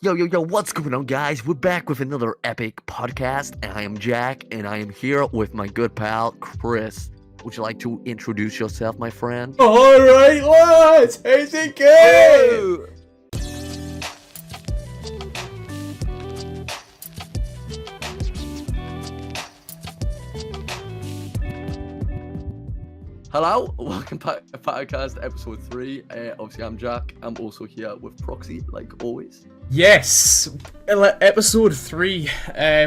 Yo, what's going on, guys? We're back with another epic podcast, and I am Jack, and I am here with my good pal, Chris. Would you like to introduce yourself, my friend? Alright, lads! How's it going? Hello, welcome back to Pattercast episode 3. Obviously, I'm Jack. I'm also here with Proxy, like always. Yes! Episode 3.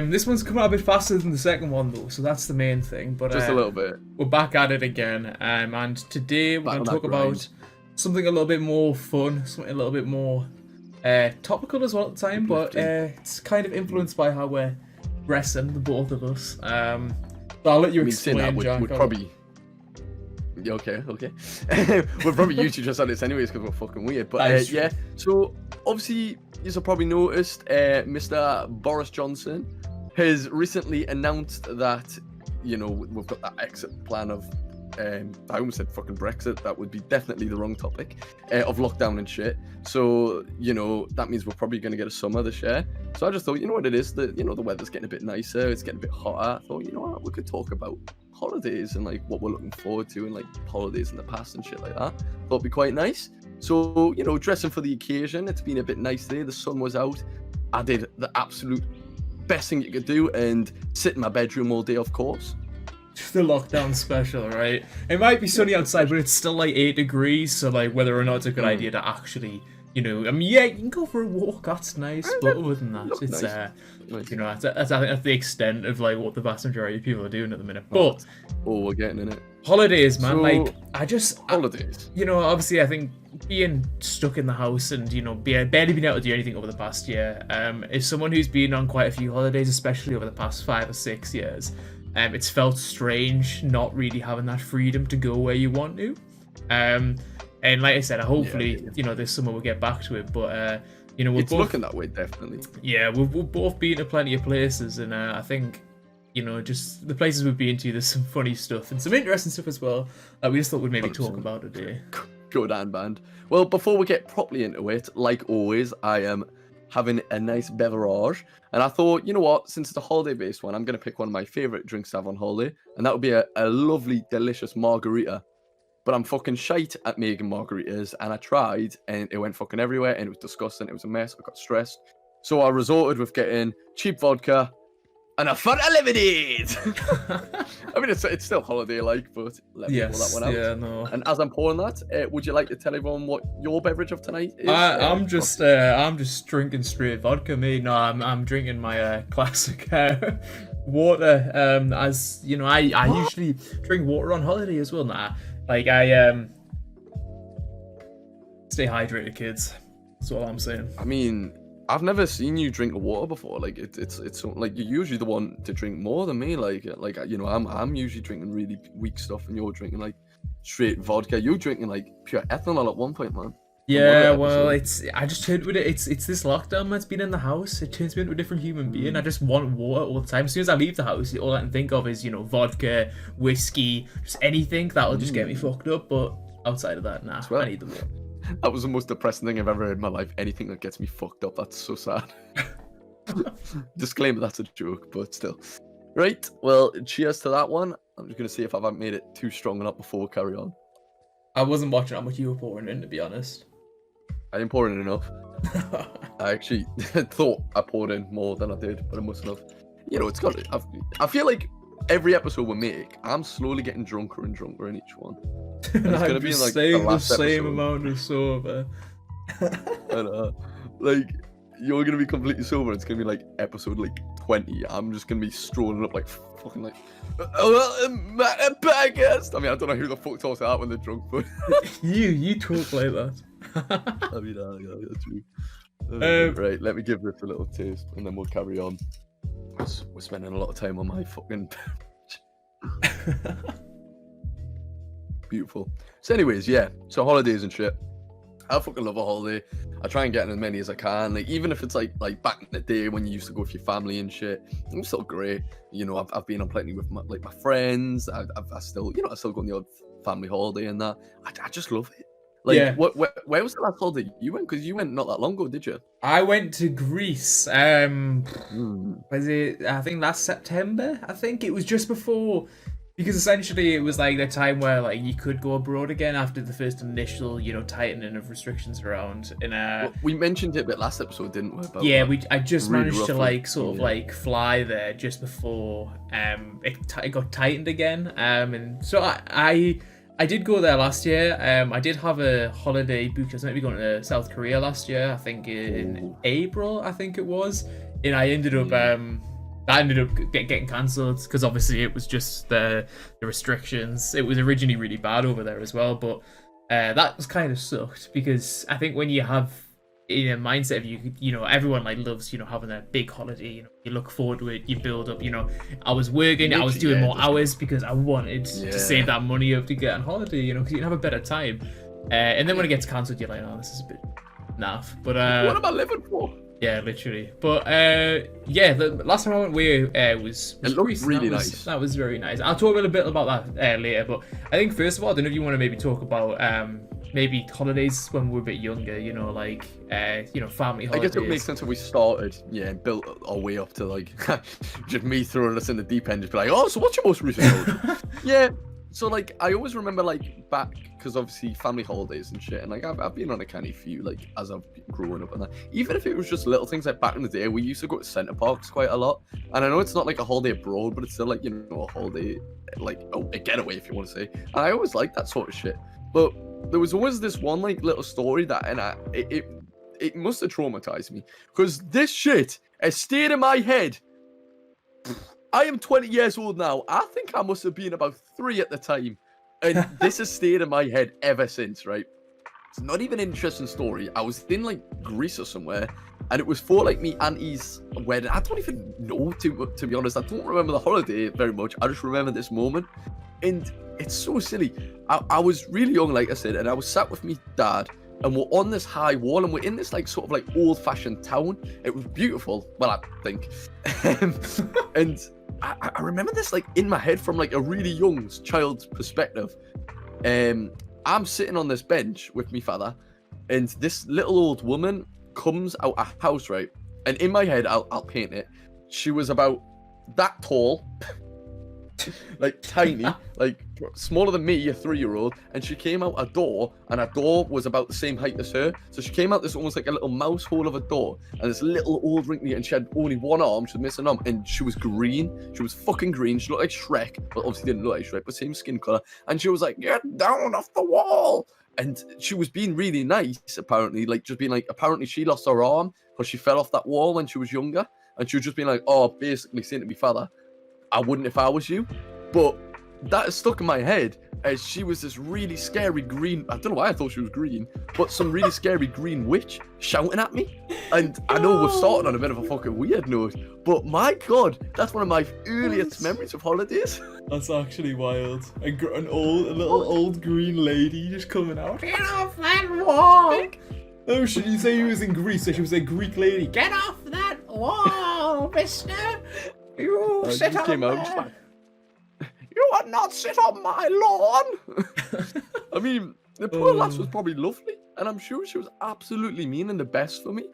This one's coming out a bit faster than the second one, though, so that's the main thing. But Just a little bit. We're back at it again, and today we're going to talk grind. about something a little bit more fun, something a little bit more topical as well at the time, but it's kind of influenced by how we're dressing, the both of us. But I'll let you explain, that Jack. would probably... Yeah, okay. We'll probably usually just on this anyways because we're fucking weird. But yeah, so obviously you have probably noticed Mr. Boris Johnson has recently announced that, you know, we've got that exit plan of, I almost said fucking Brexit, that would be definitely the wrong topic, of lockdown and shit. So, you know, that means we're probably going to get a summer this year. So I just thought, you know what it is, the weather's getting a bit nicer, it's getting a bit hotter. I thought, you know what, we could talk about holidays and like what we're looking forward to and like holidays in the past and shit like that. Thought it'd be quite nice. So, you know, dressing for the occasion, it's been a bit nice today. The sun was out. I did the absolute best thing you could do and sit in my bedroom all day, of course. The lockdown special, right? It might be sunny outside, but it's still like 8 degrees, so like whether or not it's a good idea to actually, you know, I mean, yeah, you can go for a walk, that's nice, but other than that, it's nice. you know, I think that's the extent of like what the vast majority of people are doing at the minute. But we're getting in it. Holidays, man, So, like holidays. you know, obviously I think being stuck in the house and, you know, barely being able to do anything over the past year, as someone who's been on quite a few holidays, especially over the past 5 or 6 years, it's felt strange not really having that freedom to go where you want to. And like I said, hopefully, you know, this summer we'll get back to it. But, you know, It's looking that way, definitely. Yeah, we've both been to plenty of places. And I think, you know, just the places we've been to, there's some funny stuff and some interesting stuff as well that we just thought we'd maybe 100%. talk about today. Good and band. Well, before we get properly into it, like always, I am having a nice beverage. And I thought, you know what, since it's a holiday-based one, I'm going to pick one of my favourite drinks to have on holiday. And that would be a lovely, delicious margarita. But I'm fucking shite at making margaritas. And I tried, and it went fucking everywhere. And it was disgusting. It was a mess. I got stressed. So I resorted with getting cheap vodka and a Fanta lemonade. I mean, it's still holiday-like, but let me pull that one out. Yeah, no. And as I'm pouring that, would you like to tell everyone what your beverage of tonight is? I'm just drinking straight vodka, mate. No, I'm drinking my classic water. As you know, I usually drink water on holiday as well. Nah, like I stay hydrated, kids. That's all I'm saying. I mean, I've never seen you drink water before. Like it's like you're usually the one to drink more than me. Like you know, I'm usually drinking really weak stuff, and you're drinking like straight vodka. You're drinking like pure ethanol at one point, man. Yeah, well, I just turned with it. It's this lockdown that's been in the house. It turns me into a different human being. I just want water all the time. As soon as I leave the house, all I can think of is, you know, vodka, whiskey, just anything that'll just get me fucked up. But outside of that, nah, I need the water. That was the most depressing thing I've ever heard in my life. Anything that gets me fucked up, that's so sad. Disclaimer, that's a joke, but still. Right, well, cheers to that one. I'm just going to see if I've made it too strong enough before we carry on. I wasn't watching how much you were pouring in, to be honest. I didn't pour in enough. I actually thought I poured in more than I did, but I mustn't have. You know, it's got. I feel like every episode we make, I'm slowly getting drunker and drunker in each one. And it's gonna be like the same amount of sober. And like you're gonna be completely sober. It's gonna be like episode like 20. I'm just gonna be strolling up like fucking like Pattercast. I mean, I don't know who the fuck talks like that when they're drunk, but you talk like that. I mean, that's true. Right, let me give this a little taste, and then we'll carry on. We're spending a lot of time on my fucking beautiful. So, anyways, yeah. So holidays and shit. I fucking love a holiday. I try and get in as many as I can. Like even if it's like back in the day when you used to go with your family and shit, I'm still great. You know, I've been on plenty with my friends. I still, you know, I still go on the odd family holiday and that. I just love it. Like, Yeah. where was the last holiday you went? Because you went not that long ago, did you? I went to Greece. Hmm. Was it? I think last September. I think it was just before, because essentially it was like the time where like you could go abroad again after the first initial, tightening of restrictions around. And Well, we mentioned it a bit last episode, didn't we? About yeah, that? I just Really managed to roughly, like sort of yeah. like fly there just before it got tightened again. And so I did go there last year. I did have a holiday booked. I was meant to be going to South Korea last year. I think in Ooh. April, I think it was. And I ended up getting cancelled because obviously it was just the restrictions. It was originally really bad over there as well, but that was kind of sucked because I think when you have in a mindset of everyone like loves having a big holiday, you look forward to it, you build up, I was working, I was doing more hours because I wanted to save that money up to get on holiday, because you can have a better time, and then when it gets cancelled you're like, oh, this is a bit naff, but What am I living for? yeah, literally. But the last time I went away was It looked Greece. really That was- nice. That was very nice. I'll talk a little bit about that later. But I think first of all, I don't know if you want to maybe talk about maybe holidays when we were a bit younger. Like family holidays. I guess it would make sense if we started, and built our way up to like just me throwing us in the deep end, just be like, oh, so what's your most recent holiday? Yeah. So like I always remember like back because obviously family holidays and shit, and like I've been on a kind of few like as I've been growing up and that. Even if it was just little things like back in the day, we used to go to centre parks quite a lot. And I know it's not like a holiday abroad, but it's still like a holiday, like a getaway if you want to say. And I always liked that sort of shit. But there was always this one like little story that, and it must have traumatized me because this shit has stayed in my head. I am 20 years old now. I think I must have been about 3 at the time. And this has stayed in my head ever since, right? It's not even an interesting story. I was in like Greece or somewhere, and it was for like me auntie's wedding. I don't even know, to be honest. I don't remember the holiday very much. I just remember this moment. And it's so silly. I was really young, like I said, and I was sat with me dad, and we're on this high wall, and we're in this like sort of like old-fashioned town. It was beautiful. Well, I think. And I remember this like in my head from like a really young child's perspective. I'm sitting on this bench with my father, and this little old woman comes out a house, right? And in my head, I'll paint it. She was about that tall, like tiny, like smaller than me, a 3-year-old, and she came out a door, and her door was about the same height as her. So she came out this almost like a little mouse hole of a door, and this little old wrinkly, and she had only one arm, she was missing an arm, and she was green. She was fucking green. She looked like Shrek, but obviously didn't look like Shrek, but same skin color. And she was like, "Get down off the wall!" And she was being really nice, apparently, like just being like, apparently she lost her arm because she fell off that wall when she was younger, and she was just being like, oh, basically saying to me father, I wouldn't if I was you. But that is stuck in my head as she was this really scary green, I don't know why I thought she was green, but some really scary green witch shouting at me. And I know we've started on a bit of a fucking weird note, but my God, that's one of my earliest memories of holidays. That's actually wild. A little old green lady just coming out. Get off that wall! Oh, should you say he was in Greece? So she was a Greek lady. Get off that wall, mister! You sit on there. You would not sit on my lawn. I mean, the poor lass was probably lovely, and I'm sure she was absolutely meaning the best for me.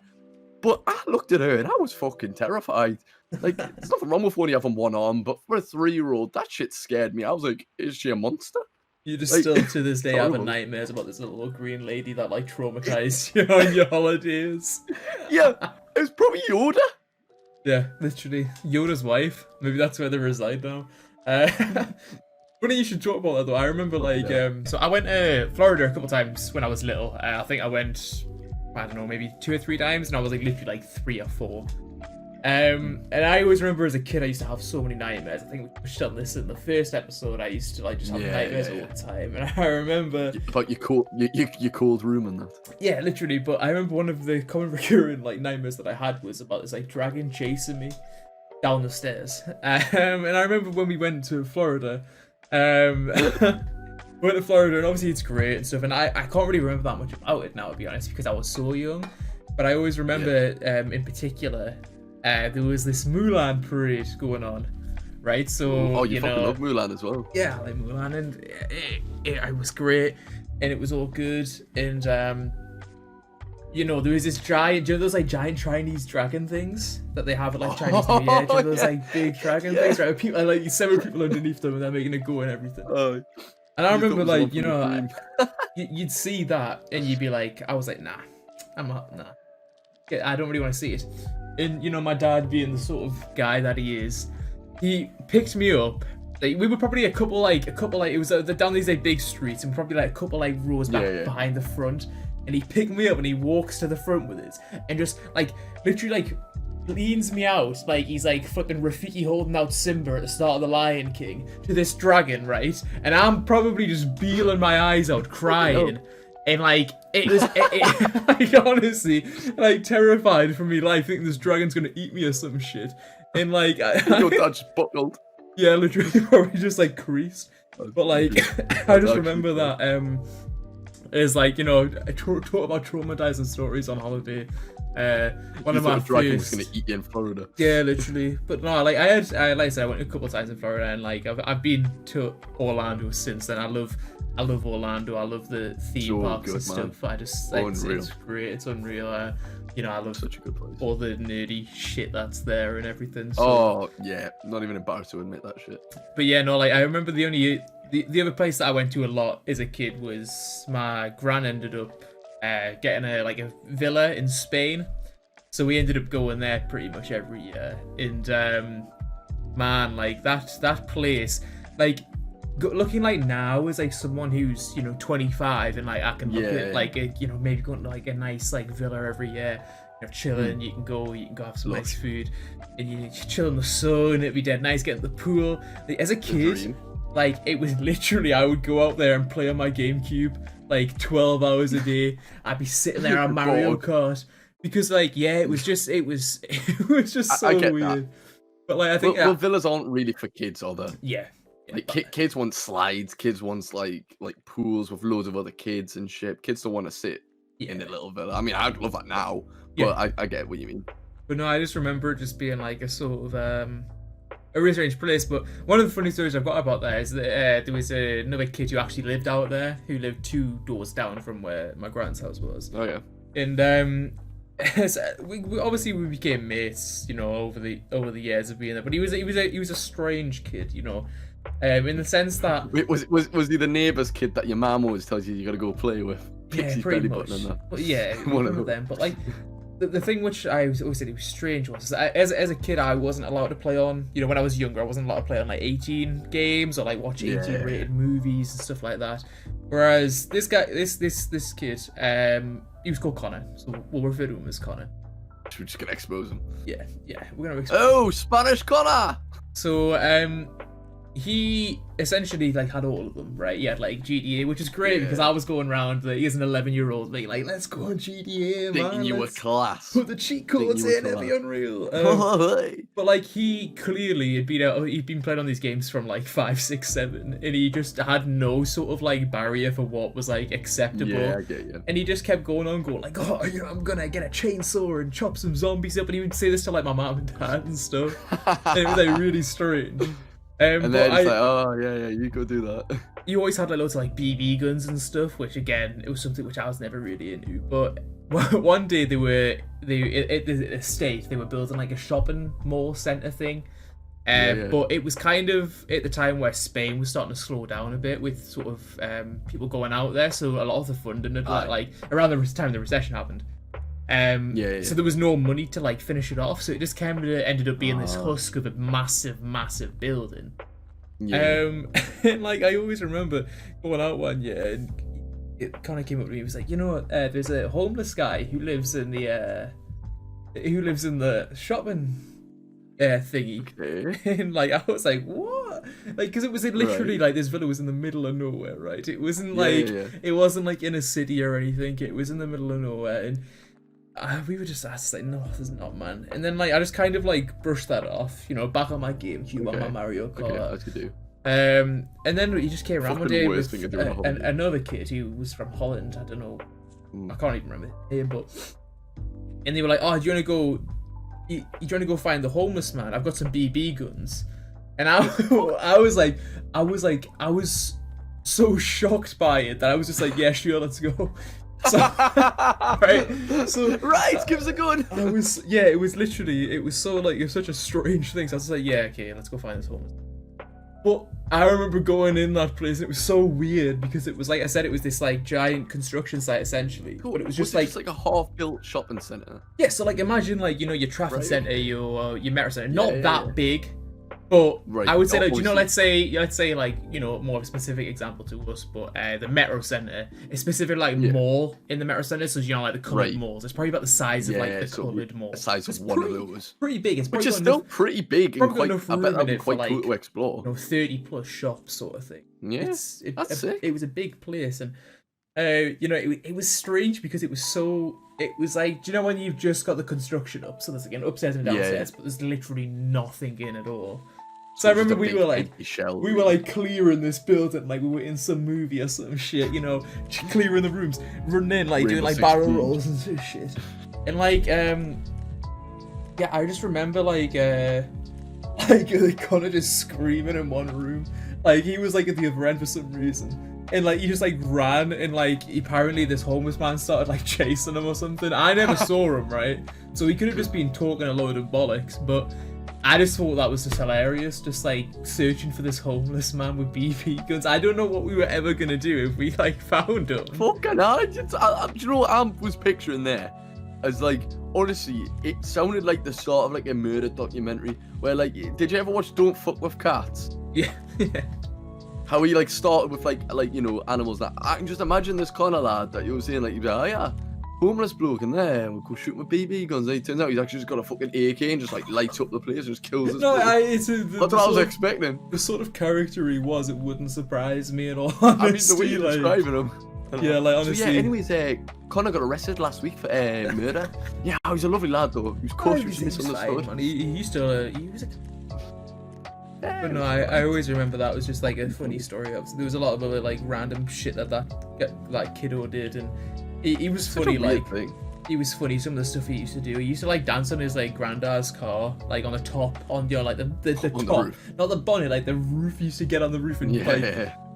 But I looked at her and I was fucking terrified. Like, there's nothing wrong with only having one arm, but for a 3-year-old, that shit scared me. I was like, is she a monster? You just Like, still to this day having horrible. nightmares about this little green lady that like traumatized you on your holidays. Yeah, it was probably Yoda. Yeah, literally. Yoda's wife. Maybe that's where they reside now. Funny you should talk about that though. I remember like so I went to Florida a couple times when I was little. I think I went, I don't know, maybe 2 or 3 times, and I was like literally like 3 or 4. And I always remember as a kid I used to have so many nightmares. I think we touched on this in the first episode. I used to like just have nightmares all the time, and I remember About your cold room and that. yeah, literally. But I remember one of the common recurring like nightmares that I had was about this like dragon chasing me down the stairs. And I remember when we went to Florida, we went to Florida, and obviously it's great and stuff. And I can't really remember that much about it now, to be honest, because I was so young. But I always remember, in particular, there was this Mulan parade going on, right? So you fucking love Mulan as well. yeah, I like Mulan, and it was great. and it was all good. And there was this giant, those like giant Chinese dragon things that they have at like Chinese New Year? Those like big dragon things, right? People, like several people underneath them, and they're making a go and everything. Oh, and I remember like you'd see that, and you'd be like, I was like, nah, I'm not, nah. I don't really want to see it. And my dad being the sort of guy that he is, he picked me up. Like, we were probably a couple like it was down these like big streets, and probably like a couple like rows back behind the front. And he picked me up and he walks to the front with it, and just like literally like leans me out like he's like fucking Rafiki holding out Simba at the start of The Lion King to this dragon, right? And I'm probably just beeling my eyes out, crying. And like it was, like honestly, like terrified for me life, thinking this dragon's gonna eat me or some shit. And like, your dad just buckled. Yeah, literally, probably just like creased. But like, I just remember that. It's like, I talk about traumatizing stories on holiday. One of my dragon was gonna eat you in Florida. Yeah, literally. But no, like like I said, I went a couple of times in Florida, and like I've been to Orlando since then. I love Orlando. I love the theme parks and stuff. Man. I just it's great. It's unreal. I love such a good place. All the nerdy shit that's there and everything. So. Oh yeah, not even embarrassed to admit that shit. But yeah, no, like I remember the other place that I went to a lot as a kid was my gran ended up getting a villa in Spain, so we ended up going there pretty much every year. And man, like that place, like looking like now as like someone who's 25 and like I can look at like maybe going to like a nice like villa every year, chilling. You can go have some nice food, and you chill in the sun. It'd be dead nice, get in the pool. Like, as a kid, like it was literally I would go out there and play on my GameCube like 12 hours a day. I'd be sitting there on Mario Kart because like it was just so weird. That. But like I think villas aren't really for kids, are they? Yeah. Like kids want slides, kids want like pools with loads of other kids and shit. Kids don't want to sit in a little villa. I mean, I'd love that now, but I get what you mean. But no, I just remember it just being like a sort of a really strange place. But one of the funny stories I've got about that is that there was another kid who actually lived out there, who lived 2 doors down from where my grand's house was. Oh yeah. And we became mates, over the years of being there. But he was a strange kid, in the sense that was he the neighbour's kid that your mum always tells you got to go play with? Yeah, pretty much. But yeah, one of them. But like the thing which I always said it was strange was as a kid I wasn't allowed to play on. When I was younger, I wasn't allowed to play on like 18 games or like watch 18 rated movies and stuff like that. Whereas this guy, this kid, he was called Connor, so we'll refer to him as Connor. We're just gonna expose him. Yeah, we're gonna expose him. Spanish Connor. So he essentially like had all of them, right? He had like GTA, which is great because I was going around he was an 11-year-old being like, let's go on GTA, man. Thinking you were class. Put the cheat codes in, it'd be unreal. But like he clearly had he'd been playing on these games from like 5, 6, 7, and he just had no sort of like barrier for what was like acceptable. Yeah, I get you. And he just kept going like, I'm gonna get a chainsaw and chop some zombies up, and he would say this to like my mom and dad and stuff. And it was like really strange. And then it's like, oh yeah, you go do that. You always had like loads of like BB guns and stuff, which again, it was something which I was never really into. But one day they at the estate they were building like a shopping mall centre thing, but it was kind of at the time where Spain was starting to slow down a bit with sort of people going out there, so a lot of the funding had like around the time the recession happened. So there was no money to like finish it off, so it just kind of ended up being this husk of a massive building. And like I always remember going out one year and it kind of came up to me. He was like, there's a homeless guy who lives in the shopping thingy. Okay. And like I was like, what? Like, because it was literally like this villa was in the middle of nowhere, right? It wasn't like it wasn't like in a city or anything. It was in the middle of nowhere, and we were just asked like, no, this is not, man. And then like I just kind of like brushed that off, back on my GameCube, on my Mario Kart. Okay, as you do. And then he just came around one day with another kid who was from Holland. I don't know, I can't even remember him, and they were like, oh, do you want to go find the homeless man? I've got some BB guns. And I was so shocked by it that I was just like, yeah, sure, let's go. So, right, so right, give us a gun. I was, yeah, it was literally, it was so like, it was such a strange thing. So I was like, yeah, okay, let's go find this homeless. But I remember going in that place, and it was so weird because it was like I said, it was this like giant construction site essentially, Cool. but it was Was just it like just like a half-built shopping centre? yeah. So like imagine like your Trafford Right. Centre, your Metro Centre, not yeah, that yeah. big. But Right, I would say, like, obviously. let's say, like, more of a specific example to us, but the Metro Centre, a specific like Yeah. mall in the Metro Centre, so like the coloured Right. malls. It's probably about the size of like the so coloured mall. the size It's of one of those. Pretty big. It's Which probably is got still enough, pretty big and probably got quite, enough I room bet in that'd be it for quite cool like to explore. 30 plus shops sort of thing. Yeah, that's sick. It was a big place, and it was strange because it was so. It was like, do you know when you've just got the construction up? So there's again upstairs and downstairs, but there's literally nothing in at all. So I remember we were like clearing this building like we were in some movie or some shit, clearing the rooms, running in like doing like barrel rolls and some shit. And like yeah, I just remember like Connor just screaming in one room. Like he was like at the other end for some reason. And like he just like ran and like apparently this homeless man started like chasing him or something. I never saw him, right? So he could have just been talking a load of bollocks, but I just thought that was just hilarious, just like searching for this homeless man with BB guns. I don't know what we were ever gonna do if we like found him. Fucking hell, do you know what I was picturing there? As like, honestly, it sounded like the start of like a murder documentary where like, did you ever watch Don't Fuck With Cats? Yeah. How he like started with like animals that I can just imagine this kind of lad that you were saying like, you'd be like, oh yeah, homeless bloke in there, we'll go shoot my BB guns. And it turns out he's actually just got a fucking AK and just like lights up the place and just kills us. No, that's what I was expecting. The sort of character he was, it wouldn't surprise me at all. I mean, the way you're describing him. Yeah, like honestly. So, yeah, anyways, Connor got arrested last week for murder. Yeah, he's a lovely lad though. He was cautious, he was misunderstood. Fine, he was a... But no, I always remember that was just like a funny story. There was a lot of other like random shit that kiddo did, and he was funny. Like he was funny. Some of the stuff he used to do. He used to like dance on his like granddad's car, like on the top, on your like the top, not the bonnet, like the roof. He used to get on the roof and he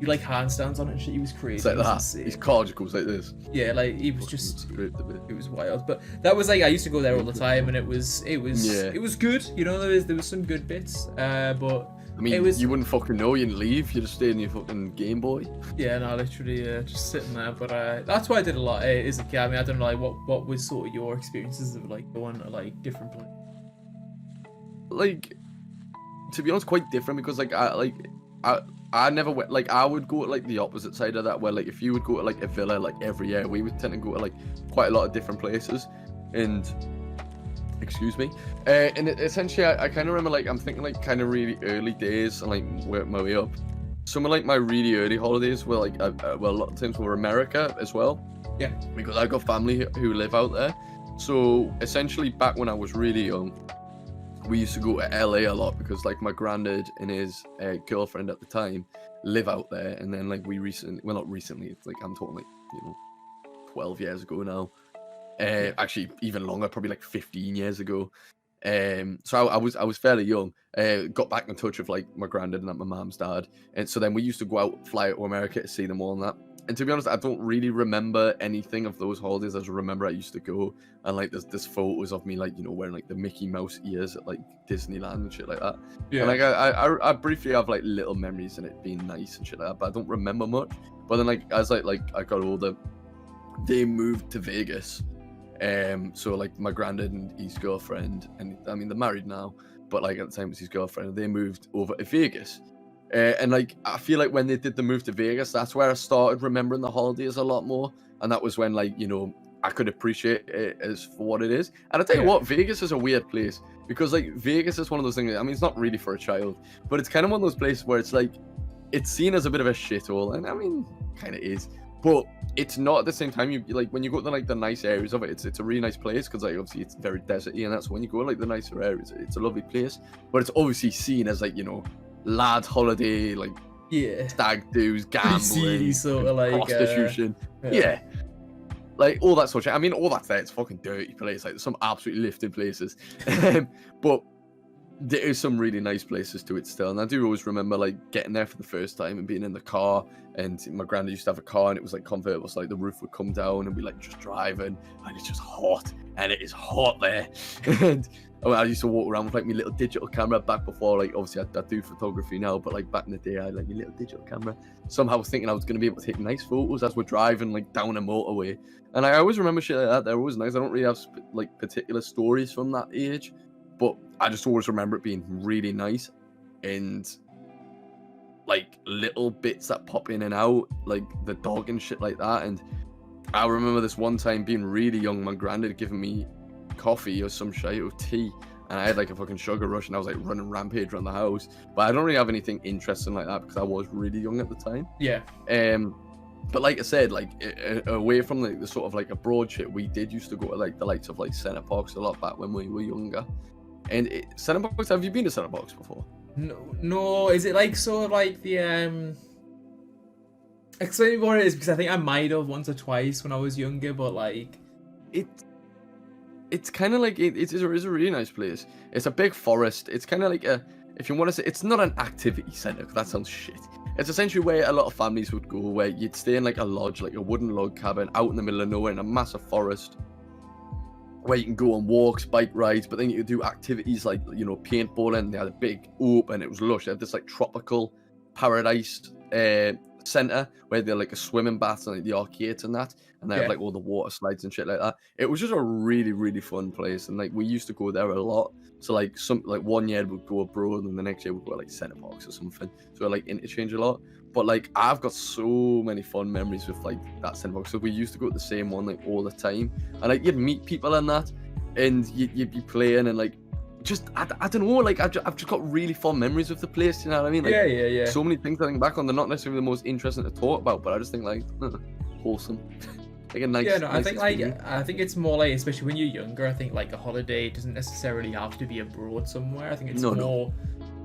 like handstands on it and shit. He was crazy. It's like that. His car just goes like this. Yeah, like he was just it was wild. But that was like I used to go there all the time, and it was good. There was some good bits. But I mean, you wouldn't fucking know. You'd leave. You just stay in your fucking Game Boy. Yeah, no, literally, just sitting there. But that's what I did a lot as a kid. I mean, I don't know, like, what was sort of your experiences of like going to like different places? Like, to be honest, quite different because like I never went. Like, I would go to like the opposite side of that, where like if you would go to like a villa like every year, we would tend to go to like quite a lot of different places, and. Excuse me. And essentially, I kind of remember, like, I'm thinking, like, kind of really early days and, like, work my way up. Some of, like, my really early holidays were, like, well, a lot of times were America as well. Yeah. Because I got family who live out there. So, essentially, back when I was really young, we used to go to LA a lot because, like, my granddad and his girlfriend at the time live out there. And then, like, well, not recently, it's like, I'm talking, like, 12 years ago now. Actually, even longer, probably like 15 years ago. So I was fairly young. Got back in touch with like my granddad and my mom's dad, and so then we used to go out, fly out to America to see them all and that. And to be honest, I don't really remember anything of those holidays. I just remember I used to go and like there's photos of me like wearing like the Mickey Mouse ears at like Disneyland and shit like that. Yeah. And like I briefly have like little memories and it being nice and shit like that, but I don't remember much. But then like as I got older, they moved to Vegas. So like my granddad and his girlfriend, and I mean they're married now, but like at the time it was his girlfriend, they moved over to Vegas. And like I feel like when they did the move to Vegas, that's where I started remembering the holidays a lot more, and that was when like I could appreciate it as for what it is. And I tell you what, Vegas is a weird place because like Vegas is one of those things. I mean, it's not really for a child, but it's kind of one of those places where it's like it's seen as a bit of a shithole, and I mean, kind of is. But it's not at the same time. You like when you go to like the nice areas of it, it's a really nice place because like obviously it's very deserty, and that's when you go like the nicer areas. It's a lovely place, but it's obviously seen as like lad holiday, like stag do's, gambling, seedy, sort of like prostitution, like all that sort of shit. I mean, all that's there. It's a fucking dirty place. Like there's some absolutely lifted places, but there is some really nice places to it still, and I do always remember like getting there for the first time and being in the car. And my granddad used to have a car, and it was like convertible, so like the roof would come down, and we like just driving, and it's just hot, and it is hot there. And I used to walk around with like my little digital camera back before, like obviously I do photography now, but like back in the day I had like my little digital camera. Somehow thinking I was gonna be able to take nice photos as we're driving like down a motorway, and I always remember shit like that. They're always nice. I don't really have like particular stories from that age, but I just always remember it being really nice, and like little bits that pop in and out, like the dog and shit like that. And I remember this one time being really young, my granddad giving me coffee or some shit or tea, and I had like a fucking sugar rush, and I was like running rampage around the house. But I don't really have anything interesting like that because I was really young at the time. Yeah. But like I said, like away from like the sort of like abroad shit, we did used to go to like the likes of like Centre Parks a lot back when we were younger. And Centre Parks, have you been to Centre Parks before? No. Is it like sort of like the explain me what it is, because I think I might have once or twice when I was younger, but like it's kind of like it is a really nice place. It's a big forest. It's kind of like if you want to say, it's not an activity centre, because that sounds shit. It's essentially where a lot of families would go, where you'd stay in like a lodge, like a wooden log cabin out in the middle of nowhere in a massive forest, where you can go on walks, bike rides, but then you could do activities like, you know, paintballing. They had a big open, it was lush. They had this like tropical paradise centre where they're like a swimming bath and like the arcades and that, and they have like all the water slides and shit like that. It was just a really, really fun place, and like we used to go there a lot. So like one year we'd go abroad, and the next year we'd go to, like Centre Parks or something. So we like interchange a lot. But like I've got so many fun memories with like that Centre Parks. So we used to go to the same one like all the time, and like you'd meet people and that, and you'd be playing, and like just I don't know, like I've just got really fun memories with the place. You know what I mean? Like, yeah. So many things I think back on. They're not necessarily the most interesting to talk about, but I just think like wholesome. Like a nice. Yeah, no, nice I think it's more like, especially when you're younger, I think like a holiday doesn't necessarily have to be abroad somewhere. I think it's more.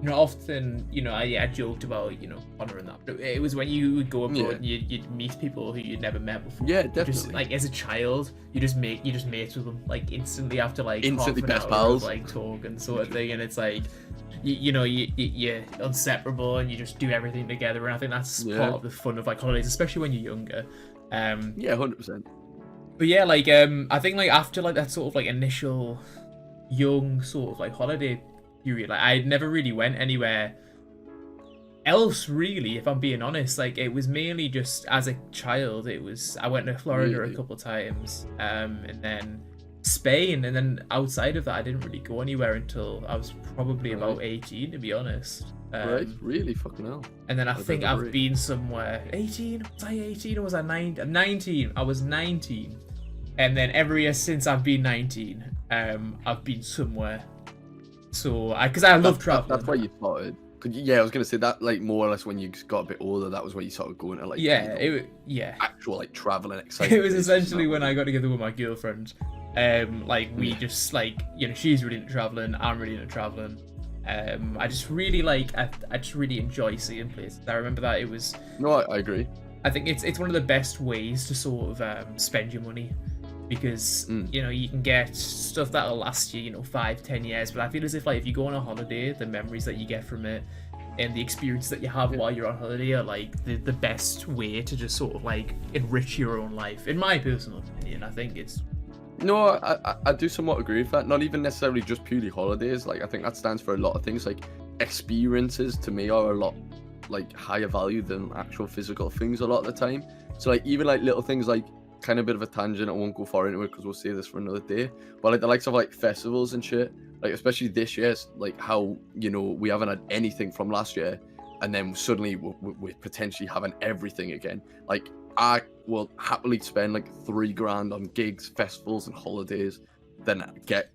You know, often, you know, I joked about, you know, honouring that, but it was when you would go abroad and you'd meet people who you'd never met before. Yeah, definitely. Just, like as a child, you just mates with them like instantly after like instantly half an best hour pals, of, like talk and sort of thing, and it's like you're inseparable and you just do everything together, and I think that's part of the fun of like holidays, especially when you're younger. 100%. But yeah, like I think like after like that sort of like initial young sort of like holiday period, like I never really went anywhere else really, if I'm being honest. Like it was mainly just as a child. I went to Florida a couple of times, and then Spain, and then outside of that I didn't really go anywhere until I was probably about 18, to be honest. Right, really fucking hell. And then I think I've been somewhere 18. Was I 18 or was I 19? 19. I was 19, and then every year since I've been 19, I've been somewhere. So, because I love traveling. That's why you started. Yeah, I was gonna say that, like more or less when you got a bit older, that was when you started going to like actual like traveling excitement. It was essentially when I got together with my girlfriend. Like we just like, you know, she's really into traveling, I'm really into traveling. I just really I just really enjoy seeing places. I remember that it was. No, I agree. I think it's one of the best ways to sort of spend your money. Because you know, you can get stuff that'll last you, you know, 5-10 years, but I feel as if like if you go on a holiday, the memories that you get from it and the experience that you have while you're on holiday are like the best way to just sort of like enrich your own life, in my personal opinion. I think it's I do somewhat agree with that. Not even necessarily just purely holidays. Like I think that stands for a lot of things. Like experiences to me are a lot like higher value than actual physical things a lot of the time. So like even like little things like, kind of a bit of a tangent, I won't go far into it because we'll save this for another day, but like the likes of like festivals and shit, like especially this year, like how, you know, we haven't had anything from last year, and then suddenly we're potentially having everything again. Like I will happily spend like $3,000 on gigs, festivals and holidays than get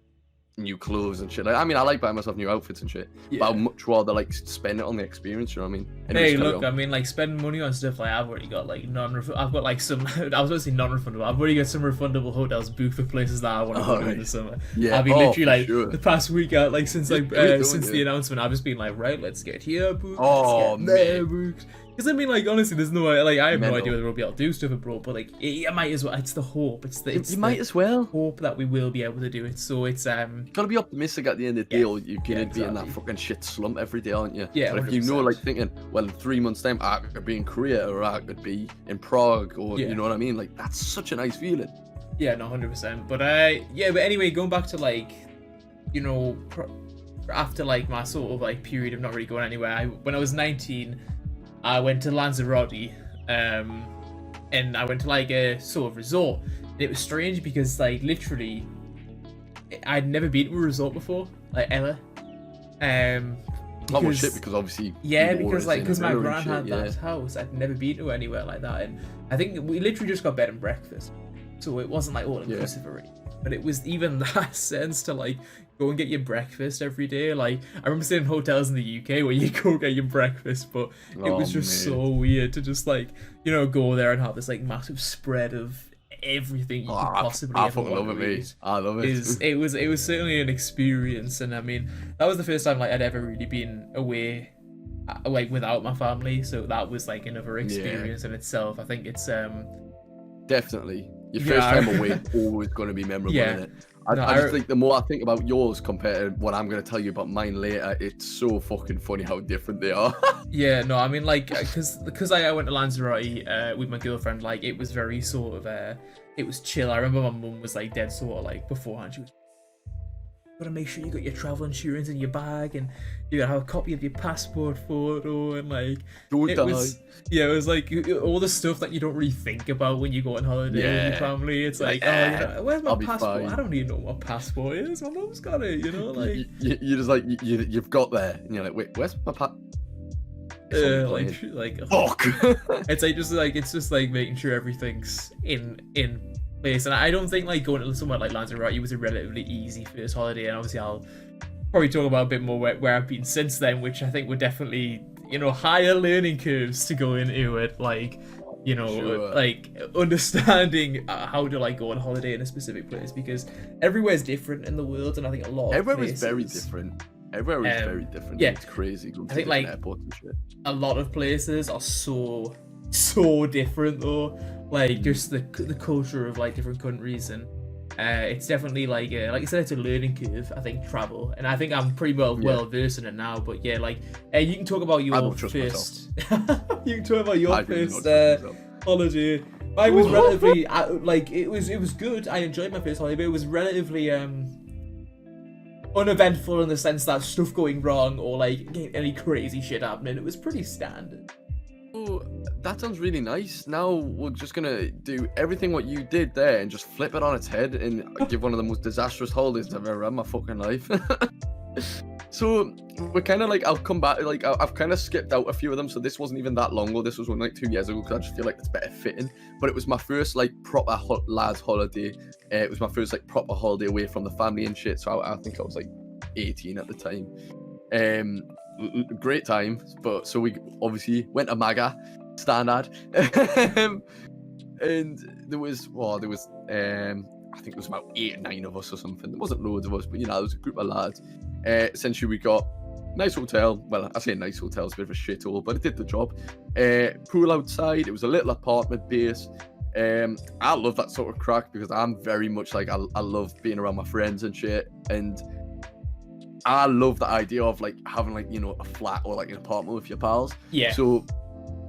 new clothes and shit. Like, I mean, I like buying myself new outfits and shit, but I'd much rather like spend it on the experience. You know what I mean? Hey, look, I mean, like spending money on stuff like I've already got like I've got like some. I was going to say non-refundable. I've already got some refundable hotels booked for places that I want to go to in the summer. Yeah, I've been literally like the past week out, like since like since the announcement, I've just been like, right, let's get here booked. Oh let's get there booked. Because I mean, like, honestly, there's no like I have no Mental. idea whether we'll be able to do stuff abroad, but like you might as well. It's the hope. It's the You might as well. hope that we will be able to do it. So it's Gotta be optimistic at the end of the day, or you're gonna be in that exactly. fucking shit slump every day, aren't you? Yeah, But if you know, 100%. like thinking, well, in 3 months' time, I could be in Korea or I could be in Prague, or Yeah. you know what I mean? Like that's such a nice feeling. Yeah, no, 100%. But yeah, but anyway, going back to like, you know, after like my sort of like period of not really going anywhere, when I was 19, I went to Lanzarote, and I went to like a sort of resort. And it was strange because like literally, I'd never been to a resort before, like ever. Not much shit because obviously. Yeah, the because water's like in because the my river gran and had shit, that house, I'd never been to anywhere like that, and I think we literally just got bed and breakfast, so it wasn't like all inclusive already. But it was even that sense to like go and get your breakfast every day. Like I remember staying in hotels in the UK where you go get your breakfast, but it was just so weird to just like, you know, go there and have this like massive spread of everything you could possibly I ever fucking want love to it, eat. mate. I love it. It was certainly an experience, and I mean that was the first time like I'd ever really been away like without my family, so that was like another experience in itself. I think it's Definitely. Your Yeah, first time away is always going to be memorable, Yeah. isn't it? I just think the more I think about yours compared to what I'm going to tell you about mine later, it's so fucking funny how different they are. Yeah, no, I mean like because I went to Lanzarote with my girlfriend, like it was very sort of it was chill. I remember my mum was like dead sort of like beforehand, she was gotta make sure you got your travel insurance in your bag, and you gotta have a copy of your passport photo, and like Don't die. it was like all the stuff that you don't really think about when you go on holiday with your family. It's like, oh, yeah, where's my passport? I don't even know what my passport is. My mum's got it, you know, like you just like you've got there, and you're like, wait, where's my like fuck. it's just like making sure everything's in place. And I don't think like going to somewhere like Lanzarote was a relatively easy first holiday, and obviously I'll probably talk about a bit more where I've been since then, which I think were definitely, you know, higher learning curves to go into it, like, you know, like understanding how to like go on holiday in a specific place, because everywhere's different in the world, and I think a lot of Everywhere places, is very different. Everywhere is very different. Yeah, it's crazy. I think like airports and shit. a lot of places are so different though, like just the culture of like different countries, and it's definitely like I said, it's a learning curve, I think, travel, and I think I'm pretty well versed in it now. But yeah, like you can talk about your first you can talk about your first holiday. Mine was relatively like it was good. I enjoyed my first holiday, but it was relatively uneventful in the sense that stuff going wrong or like any crazy shit happening. It was pretty standard. Oh, that sounds really nice. Now we're just gonna do everything what you did there and just flip it on its head and give one of the most disastrous holidays I've ever had in my fucking life. So we're kind of like, I'll come back, like I've kind of skipped out a few of them, so this wasn't even that long ago. This was only like 2 years ago, because I just feel like it's better fitting. But it was my first like proper lads holiday. It was my first like proper holiday away from the family and shit, so I think I was like 18 at the time. Great time. But so we obviously went to Maga, standard. And there was I think it was about 8 or 9 of us or something. There wasn't loads of us, but you know, there was a group of lads. Essentially, we got nice hotel. Well, I say nice hotel, it's a bit of a shithole, but it did the job. Pool outside. It was a little apartment base. I love that sort of crack because I'm very much like I love being around my friends and shit, and I love the idea of like having like, you know, a flat or like an apartment with your pals. Yeah. So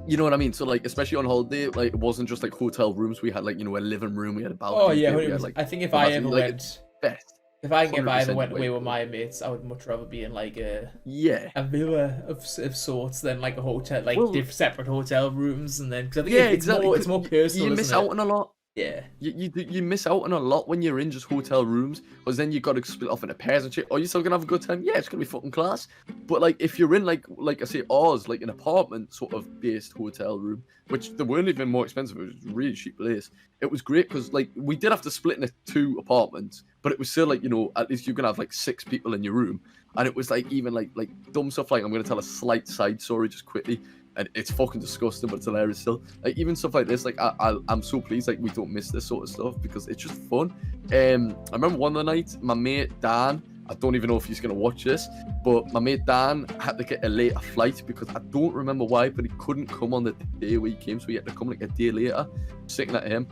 you know what I mean? So like, especially on holiday, like it wasn't just like hotel rooms. We had like, you know, a living room. We had a balcony. Oh yeah, we had, like, I think if I ever went, best. If I ever 100% went away with my mates, I would much rather be in like a villa of sorts than like a hotel, like separate hotel rooms, and then because I think it's more personal. You miss out on a lot. Yeah, you miss out on a lot when you're in just hotel rooms, because then you got to split off into pairs and shit. Are you still gonna have a good time? Yeah, it's gonna be fucking class. But like if you're in like I say ours, like an apartment sort of based hotel room, which they weren't even more expensive, it was a really cheap place. It was great because like we did have to split into 2 apartments, but it was still like, you know, at least you can have like 6 people in your room. And it was like even like dumb stuff, like I'm gonna tell a slight side story just quickly. And it's fucking disgusting, but it's hilarious still. Like even stuff like this, like I'm so pleased like we don't miss this sort of stuff because it's just fun. I remember one of the nights, my mate Dan, I don't even know if he's going to watch this, but my mate Dan had to get a later flight because I don't remember why, but he couldn't come on the day we came, so he had to come like a day later, sitting at him.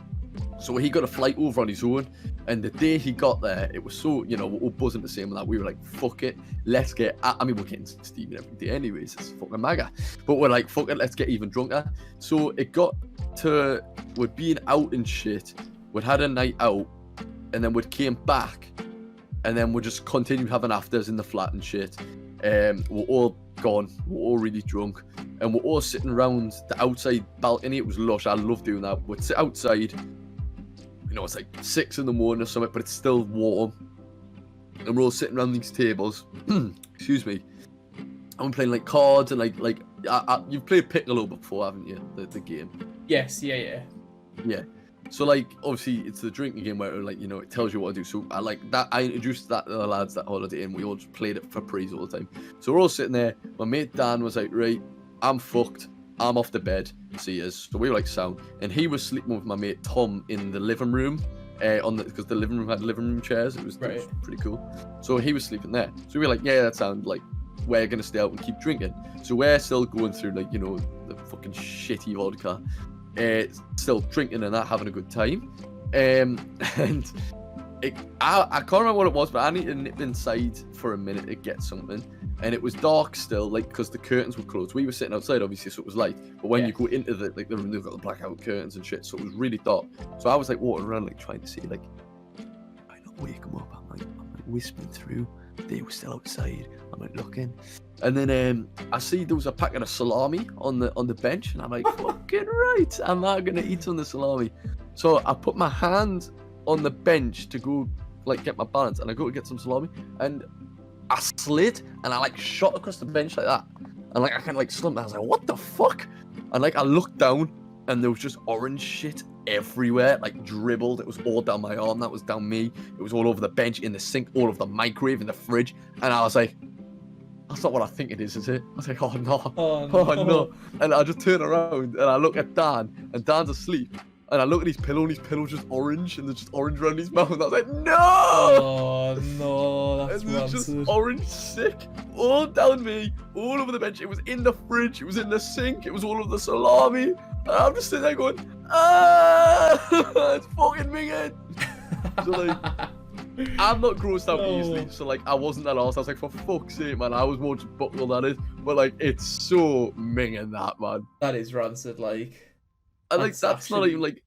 So he got a flight over on his own, and the day he got there, it was so, you know, we're all buzzing the same, and that we were like, fuck it, let's get, I mean, we're getting steaming every day anyways, it's fucking mega, but we're like, fuck it, let's get even drunker. So it got to, we'd been out and shit, we'd had a night out, and then we'd came back, and then we just continued having afters in the flat and shit. We're all gone, we're all really drunk, and we're all sitting around the outside balcony. It was lush, I love doing that. We'd sit outside, you know, it's like 6 in the morning or something, but it's still warm, and we're all sitting around these tables. Excuse me. I'm playing like cards and like you've played Piccolo before, haven't you? The game. Yes, yeah. So like obviously it's the drinking game where like, you know, it tells you what to do. So I like that. I introduced that to the lads that holiday, and we all just played it for praise all the time. So we're all sitting there. My mate Dan was like, right, I'm fucked. I'm off the bed. See us. So we were like sound, and he was sleeping with my mate Tom in the living room, because the living room had living room chairs. It was pretty cool. So he was sleeping there. So we were like, yeah, that sounds like we're gonna stay out and keep drinking. So we're still going through like, you know, the fucking shitty vodka, still drinking and that, having a good time. And I can't remember what it was, but I needed to nip inside for a minute to get something. And it was dark still, like, because the curtains were closed. We were sitting outside, obviously, so it was light. But when you go into the room, they've got the blackout curtains and shit, so it was really dark. So I was like walking around, like trying to see, like, I don't wake them up. I'm like whispering through. They were still outside. I'm like looking, and then I see there was a packet of salami on the bench, and I'm like, fucking right, I'm not gonna eat on the salami. So I put my hand on the bench to go like get my balance, and I go to get some salami, and I slid, and I like shot across the bench like that, and like I kind of like slumped. I was like, what the fuck? And like I looked down, and there was just orange shit everywhere, like dribbled. It was all down my arm, that was down me. It was all over the bench, in the sink, all over the microwave, in the fridge. And I was like, that's not what I think it is it? I was like, oh no. No. And I just turn around and I look at Dan, and Dan's asleep. And I look at his pillow, and his pillow's just orange, and there's just orange around his mouth. And I was like, no! Oh no, that's and there's just orange sick all down me, all over the bench. It was in the fridge, it was in the sink, it was all over the salami. And I'm just sitting there going, it's fucking minging. So like, I'm not grossed out easily, so like I wasn't that arse. I was like, for fuck's sake, man, I was more just buckled at it. But like, it's so minging that, man. That is rancid, like. And like, that's not even like,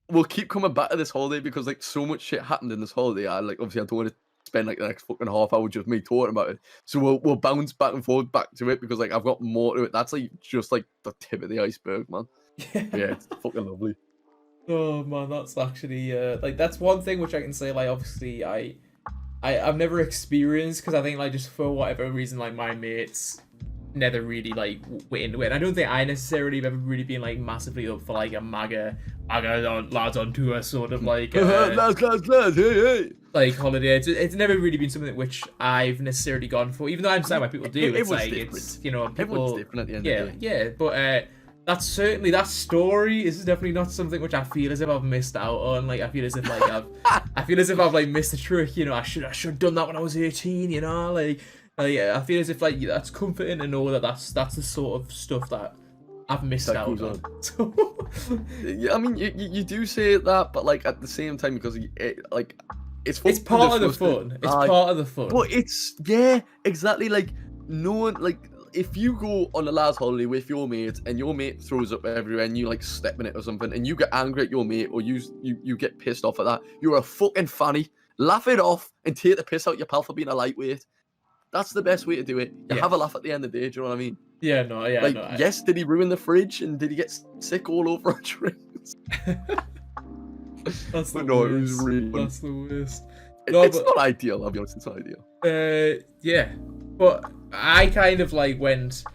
we'll keep coming back to this holiday because like so much shit happened in this holiday. I like, obviously I don't want to spend like the next fucking half hour just me talking about it. So we'll bounce back and forth back to it because like I've got more to it. That's like just like the tip of the iceberg, man. Yeah, it's fucking lovely. Oh man, that's actually like that's one thing which I can say, like obviously I've never experienced, because I think like just for whatever reason like my mates never really like went into it. I don't think I necessarily have ever really been like massively up for like a MAGA lads on tour sort of like lads, hey. Like holiday. It's never really been something which I've necessarily gone for, even though I understand why people do. It's like different. It's, you know, people, everyone's different at the end of the day. Yeah, but that's certainly, that story is definitely not something which I feel as if I've missed out on. Like I feel as if like I've like missed a trick. You know, I should have done that when I was 18. You know, like I feel as if like that's comforting to know that that's the sort of stuff that I've missed out on. Yeah, I mean, you do say that, but like at the same time, because it's part of the fun. It's part of the fun. But it's, yeah, exactly. Like no one, like if you go on a lad's holiday with your mate and your mate throws up everywhere and you like step in it or something and you get angry at your mate or you get pissed off at that, you're a fucking fanny. Laugh it off and take the piss out your pal for being a lightweight. That's the best way to do it. You have a laugh at the end of the day. Do you know what I mean? Yeah, no, yeah. Like, no, yes, did he ruin the fridge and did he get sick all over our drinks? That's the worst. No, it was really fun. That's the worst. It's not ideal, I'll be honest, it's not ideal. Yeah. But I kind of like went.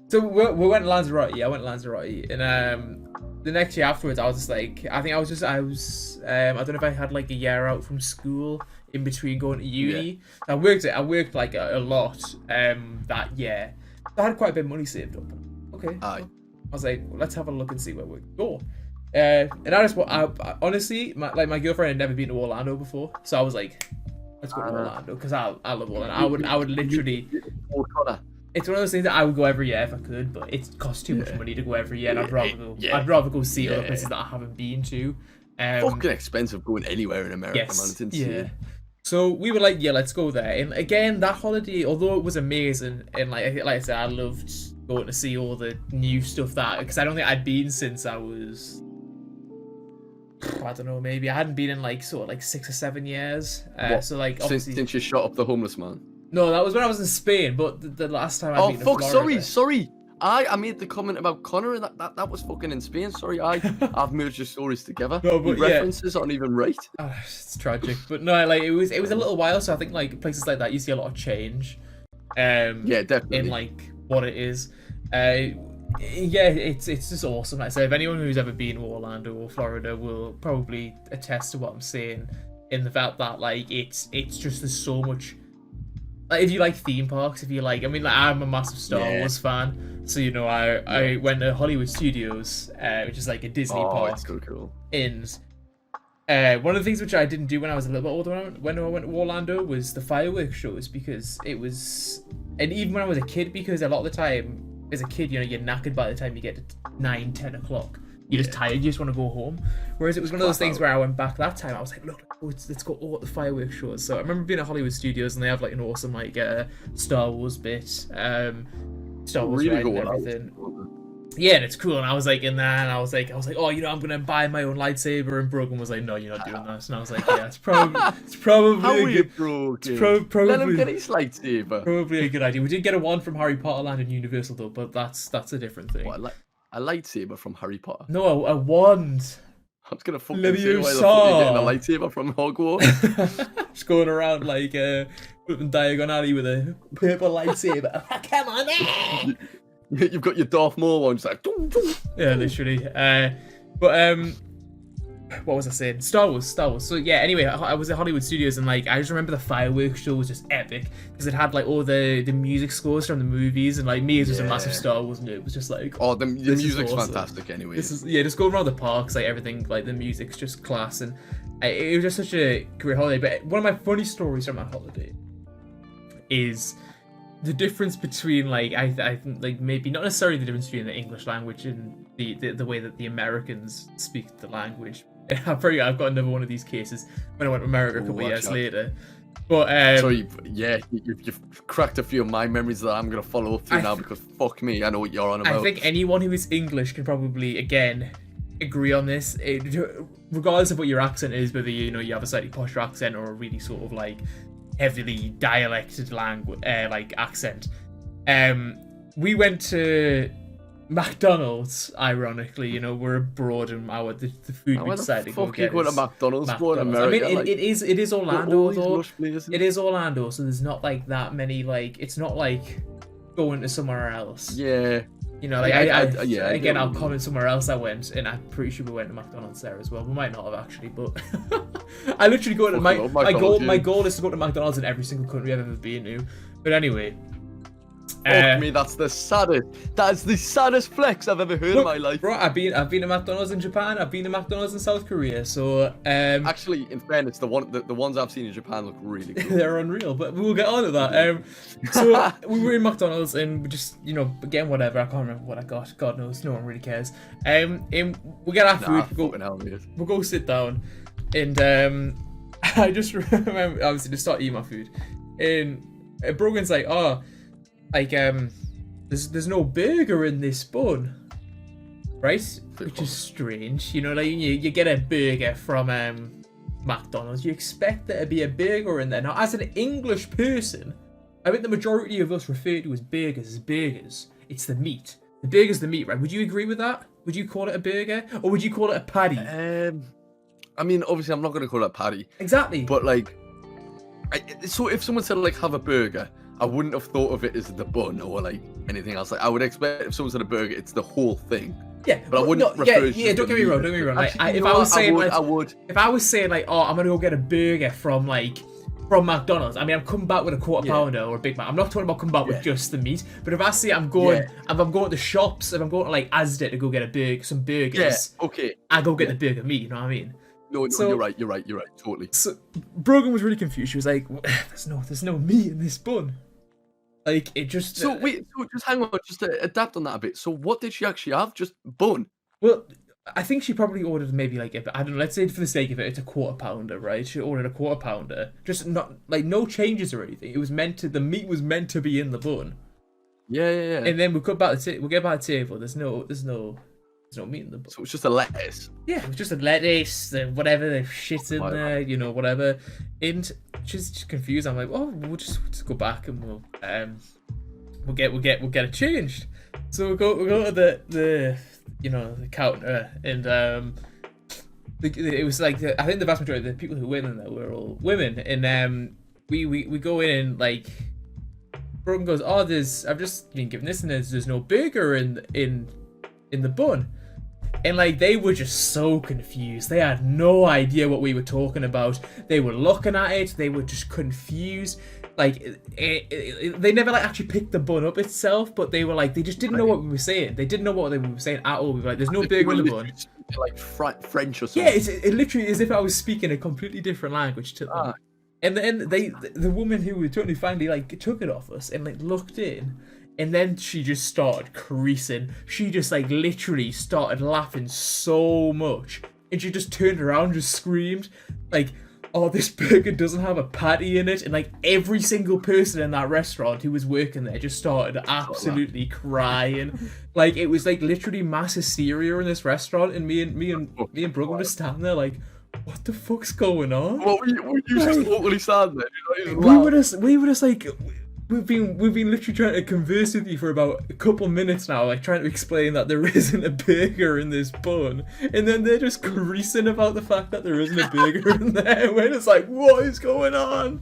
So we went to Lanzarote. I went to Lanzarote, and the next year afterwards, I was just like, I don't know if I had like a year out from school in between going to uni. Yeah. I worked like a lot that year. I had quite a bit of money saved up. Okay. I was like, well, let's have a look and see where we go. And I honestly, my girlfriend had never been to Orlando before, so I was like, Let's go to Orlando because I love Orlando. I would literally. Connor. It's one of those things that I would go every year if I could, but it costs too much money to go every year. And I'd rather go. I'd rather go see other places that I haven't been to. Fucking expensive going anywhere in America, man. It's insane. Yeah. So we were like, yeah, let's go there. And again, that holiday, although it was amazing, and like I said, I loved going to see all the new stuff because I don't think I'd been since I was. I don't know, maybe I hadn't been in like 6 or 7 years. So like obviously since you shot up the homeless man. No, that was when I was in Spain. But the last time I've been in Florida. Sorry. I made the comment about Connor, and that was fucking in Spain. Sorry, I've merged the stories together. No, but the references aren't even right. It's tragic, but no, like it was a little while. So I think like places like that, you see a lot of change. Yeah, definitely. In like what it is. Yeah, it's just awesome. Like I say, if anyone who's ever been to Orlando or Florida will probably attest to what I'm saying, in the fact that like it's just there's so much. Like if you like theme parks, if you like, I mean, like I'm a massive Star Wars fan, so you know I went to Hollywood Studios, which is like a Disney park. It's so cool. And one of the things which I didn't do when I was a little bit older when I went to Orlando was the fireworks shows, because it was, and even when I was a kid, because a lot of the time as a kid, you know, you're knackered by the time you get to 9, 10 o'clock. You're just tired, you just want to go home. Whereas it was one of those things where I went back that time, I was like, look, let's go all at the fireworks shows. So I remember being at Hollywood Studios, and they have like an awesome like Star Wars bit, Star Wars ride and everything. Yeah, and it's cool. And I was like in there, and I was like, oh, you know, I'm gonna buy my own lightsaber. And Brogan was like, no, you're not doing that. And I was like, yeah, it's probably How are you, Brogan? Probably let him get his lightsaber. Probably a good idea. We did get a wand from Harry Potter Land and Universal though, but that's a different thing. What, a lightsaber from Harry Potter? No, a wand. I was gonna fucking say, why the fuck are you getting a lightsaber from Hogwarts? Just going around like flipping diagonally with a purple lightsaber. Come on, man! You've got your Darth Maul one, just like. Yeah, literally. But what was I saying? Star Wars. So yeah. Anyway, I was at Hollywood Studios, and like I just remember the fireworks show was just epic because it had like all the music scores from the movies, and like me as just a massive Star Wars nerd was just like, oh, the music's awesome. Fantastic. Anyway, just going around the parks, like everything, like the music's just class, and it was just such a great holiday. But one of my funny stories from that holiday is the difference between like I think like maybe not necessarily the difference between the English language and the way that the Americans speak the language. I've got another one of these cases when I went to America a couple of years later. But you've cracked a few of my memories that I'm gonna follow up through now, because fuck me, I know what you're on about. I think anyone who is English can probably again agree on this. Regardless of what your accent is, whether you have a slightly posh accent or a really sort of like heavily dialected language like accent. We went to McDonald's, ironically, we're abroad and the food we decided to go get. Fuck you going to McDonald's for America? I mean, it is Orlando though. It is Orlando, so there's not like that many like. It's not like going to somewhere else. Yeah. Again, I'll comment somewhere else I went, and I'm pretty sure we went to McDonald's there as well. We might not have actually, but I literally go to my goal is to go to McDonald's in every single country I've ever been to. But anyway. Fuck me, that's the saddest. That is the saddest flex I've ever heard in my life. Bro, I've been to McDonald's in Japan. I've been to McDonald's in South Korea. So actually, in fairness, the ones I've seen in Japan look really cool. They're unreal, but we'll get on to that. So we were in McDonald's, and we just again whatever. I can't remember what I got. God knows, no one really cares. And we get our food. We'll go sit down, and I just remember obviously to start eating my food, and Brogan's like, oh. Like there's no burger in this bun, right? Which is strange, like you get a burger from McDonald's, you expect there to be a burger in there. Now, as an English person, I think the majority of us refer to as burgers. It's the meat. The burger's the meat, right? Would you agree with that? Would you call it a burger, or would you call it a patty? I mean, obviously, I'm not going to call it a patty. Exactly. But like, so if someone said like have a burger, I wouldn't have thought of it as the bun or like anything else. Like I would expect if someone said a burger, it's the whole thing. Yeah, but I wouldn't refer. Yeah, don't get me wrong. Like, if I was saying like, oh, I'm gonna go get a burger from McDonald's. I mean, I'm coming back with a quarter pounder or a Big Mac. I'm not talking about coming back with just the meat. But if I say I'm going to shops, if I'm going to like Asda to go get some burgers, okay, I go get the burger meat. You know what I mean? No, So- you're right, totally. So Brogan was really confused. She was like, there's no meat in this bun. Like, it just... So wait, so just hang on, just to adapt on that a bit. So what did she actually have? Just bun? Well, I think she probably ordered maybe like, I don't know, let's say for the sake of it, it's a quarter pounder, right? She ordered a quarter pounder. Just not, like, no changes or anything. It was meant to, the meat was meant to be in the bun. Yeah. And then we get back to the table. There's no meat in the bun. So it's just a lettuce. Yeah, it was just a lettuce, whatever, the shit in there, you know, whatever. And she's just confused. I'm like, oh, we'll just go back and we'll get it changed. So we'll go to the counter, and it was like I think the vast majority of the people who went in there were all women, and we go in and like Brogan goes, oh, I've just been given this, and there's no burger in the bun. And like they were just so confused. They had no idea what we were talking about. They were looking at it. They were just confused. Like they never like actually picked the bun up itself, but they were like they just didn't know what we were saying. They didn't know what they were saying at all. We were like, "There's no burger in the bun." Like French or something. Yeah, it literally as if I was speaking a completely different language to them. And then the woman who was totally finally like took it off us and like looked in. And then she just started creasing. She just like literally started laughing so much. And she just turned around and just screamed like, oh, this burger doesn't have a patty in it. And like every single person in that restaurant who was working there just started absolutely crying. Like it was like literally mass hysteria in this restaurant. And me and Brogan were standing there like, what the fuck's going on? Well, were you just totally sad there? We were just like... We've been literally trying to converse with you for about a couple minutes now, like trying to explain that there isn't a burger in this bun, and then they're just creasing about the fact that there isn't a burger in there. And we're just like, what is going on?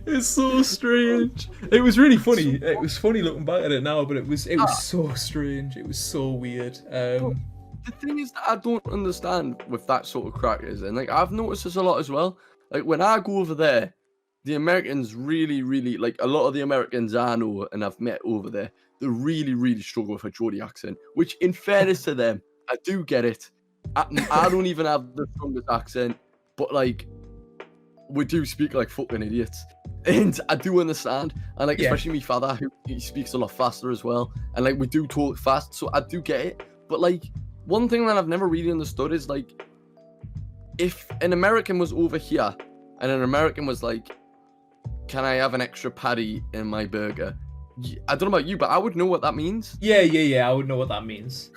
It's so strange. It was really funny. It was funny looking back at it now, but it was so strange. It was so weird. The thing is that I don't understand with that sort of crackers, and like I've noticed this a lot as well. Like when I go over there, the Americans really, really, like a lot of the Americans I know and I've met over there, they really, really struggle with a Geordie accent, which in fairness to them, I do get it. I don't even have the strongest accent, but like, we do speak like fucking idiots. And I do understand. And like, especially my father, he speaks a lot faster as well. And like, we do talk fast, so I do get it. But like, one thing that I've never really understood is like, if an American was over here and an American was like, can I have an extra patty in my burger? I don't know about you, but I would know what that means. Yeah. I would know what that means.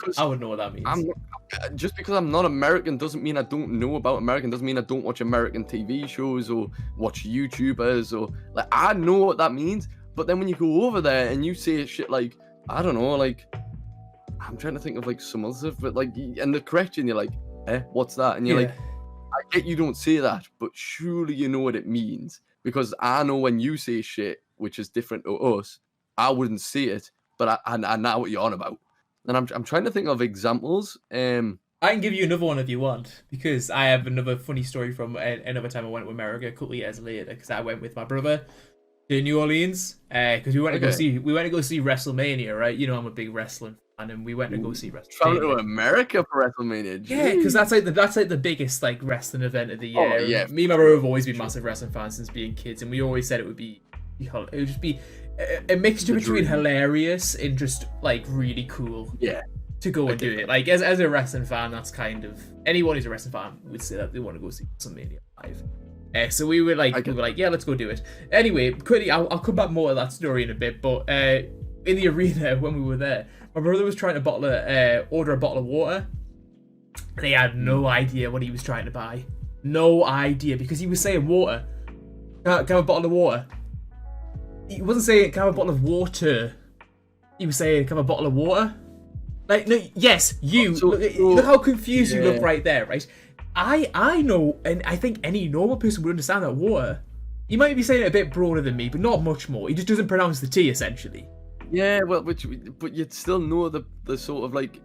Just because I'm not American doesn't mean I don't know about American. Doesn't mean I don't watch American TV shows or watch YouTubers or like I know what that means. But then when you go over there and you say shit like I don't know, like I'm trying to think of like some other stuff, but like and the correction you're like, what's that? And you're like, I get you don't say that, but surely you know what it means. Because I know when you say shit, which is different to us, I wouldn't say it, but I know what you're on about. And I'm trying to think of examples. I can give you another one if you want, because I have another funny story from another time I went to America a couple of years later, because I went with my brother to New Orleans, because we went to go see WrestleMania, right? You know I'm a big wrestling fan, and we went to go see WrestleMania. Traveling to America for WrestleMania. Geez. Yeah, because that's like the biggest like wrestling event of the year. Oh, yeah. Me and my brother have always been massive wrestling fans since being kids, and we always said it would just be a mixture between hilarious and just like really cool. Yeah. To go and do it. Like as a wrestling fan, that's kind of anyone who's a wrestling fan would say that they want to go see WrestleMania live. So we were like, yeah, let's go do it. Anyway, quickly, I'll come back more to that story in a bit. But in the arena when we were there, my brother was trying to order a bottle of water. And he had no idea what he was trying to buy. No idea, because he was saying water. Can I have a bottle of water? He wasn't saying can I have a bottle of water. He was saying can I have a bottle of water. Like no, yes, you look how confused you look right there, right? I know, and I think any normal person would understand that water. He might be saying it a bit broader than me, but not much more. He just doesn't pronounce the T essentially. Yeah, well, but you'd still know the sort of like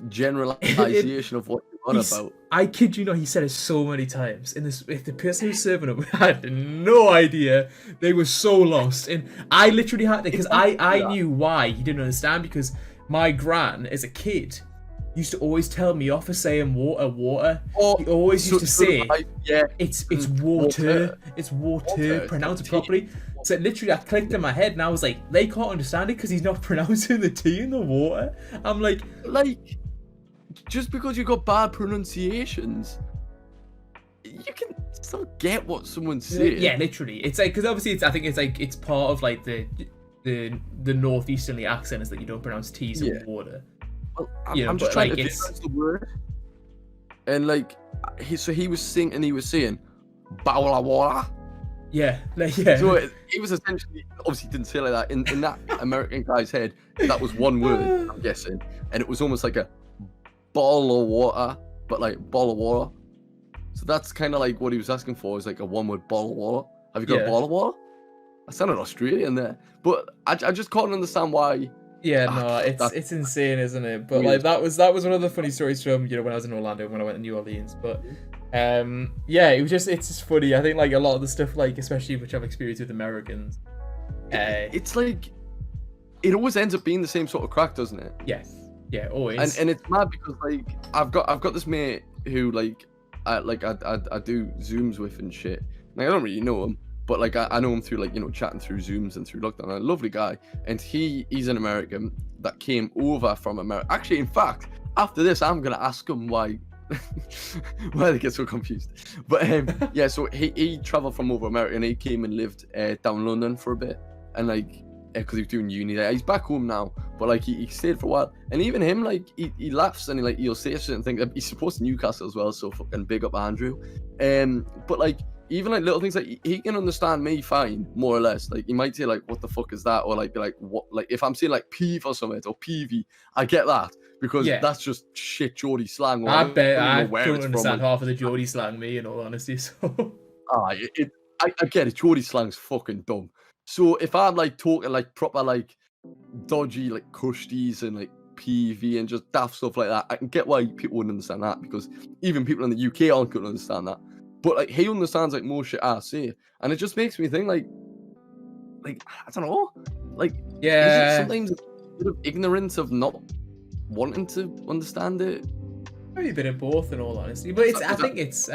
generalization of what you're on about. I kid you not, he said it so many times. And if the person who's serving him had no idea, they were so lost. And I literally had to, because I knew why he didn't understand, because my gran, as a kid, used to always tell me off for saying water. Oh, He always used to say, yeah, it's water. It's water. Pronounce it properly. So literally, I clicked in my head, and I was like, they can't understand it because he's not pronouncing the T in the water. I'm like, just because you got bad pronunciations, you can still get what someone's saying. yeah, literally. It's like, because obviously, I think it's part of like the northeasterly accent is that you don't pronounce T's in water. Well, I'm just trying to difference the word. And like, he was saying, "Bawla wala." Yeah, yeah. So he was essentially, obviously didn't say it like that. In that American guy's head, that was one word, I'm guessing. And it was almost like a bottle of water, but like bottle of water. So that's kind of like what he was asking for, is like a one-word bottle of water. Have you got a bottle of water? I sounded Australian there. But I just can't understand why. Yeah, no, it's insane, isn't it? But like that was one of the funny stories from, when I was in Orlando, when I went to New Orleans. But yeah, it's just funny. I think like a lot of the stuff, like especially which I've experienced with Americans, it's like it always ends up being the same sort of crack, doesn't it? Yeah, always. And it's mad because like I've got this mate who like I do Zooms with and shit. Like I don't really know him, but like I know him through like chatting through Zooms and through lockdown. A lovely guy, and he's an American that came over from America. Actually, in fact, after this, I'm gonna ask him why they get so confused. But yeah, so he traveled from over America and he came and lived down London for a bit, and like because he was doing uni there. He's back home now, but like he stayed for a while. And even him, like he laughs and he'll say certain things. He's supposed to Newcastle as well, so fucking big up Andrew. But like even like little things, like he can understand me fine, more or less. Like he might say like, "What the fuck is that?" Or like be like, "What?" Like if I'm saying like peeve or something or peevy, I get that because that's just shit Geordie slang. Or I bet I don't understand from. half of the Geordie slang, me, in all honesty. So I get it. Geordie slang's fucking dumb. So if I'm like talking like proper like dodgy like cushies and like PV and just daft stuff like that, I can get why people wouldn't understand that, because even people in the UK aren't going to understand that. But like he understands like more shit I say, and it just makes me think like I don't know, like is it sometimes a bit of ignorance of not wanting to understand it? Maybe a bit of both, in all honesty. But I think it's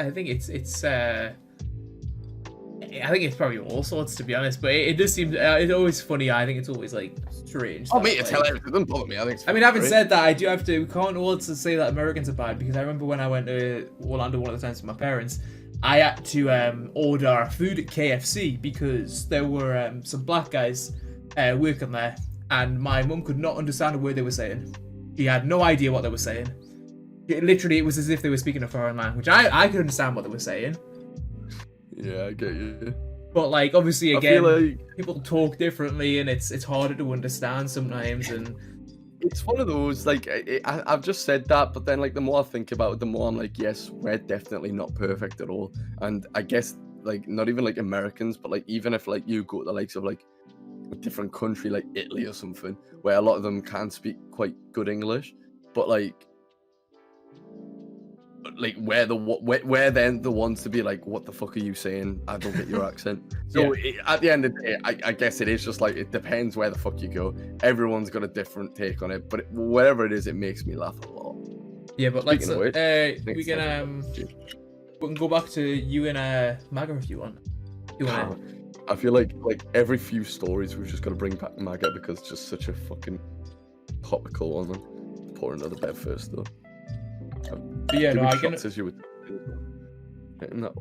probably all sorts, to be honest. But it does seem it's always funny. I think it's always like strange. Oh, mate, it's hilarious. It doesn't bother me. I mean, having said that, I do have to. We can't also say that Americans are bad, because I remember when I went to Orlando one of the times with my parents, I had to order our food at KFC because there were some black guys working there, and my mum could not understand a word they were saying. She had no idea what they were saying. It was as if they were speaking a foreign language. I could understand what they were saying. Yeah, I get you. But like, obviously, again, people talk differently, and it's harder to understand sometimes. And it's one of those, like, I've just said that, but then like the more I think about it, the more I'm like, yes, we're definitely not perfect at all. And I guess like not even like Americans, but like even if like you go to the likes of like a different country like Italy or something, where a lot of them can speak quite good English, but like we're then the ones to be like, what the fuck are you saying? I don't get your accent. So at the end of the day, I guess it is just like, it depends where the fuck you go. Everyone's got a different take on it, but whatever it is, it makes me laugh a lot. Yeah, but let's we can go back to you and MAGA if you want. I feel like every few stories we've just got to bring back MAGA because it's just such a fucking topical one. Pour another bed first though. But yeah, no, I can.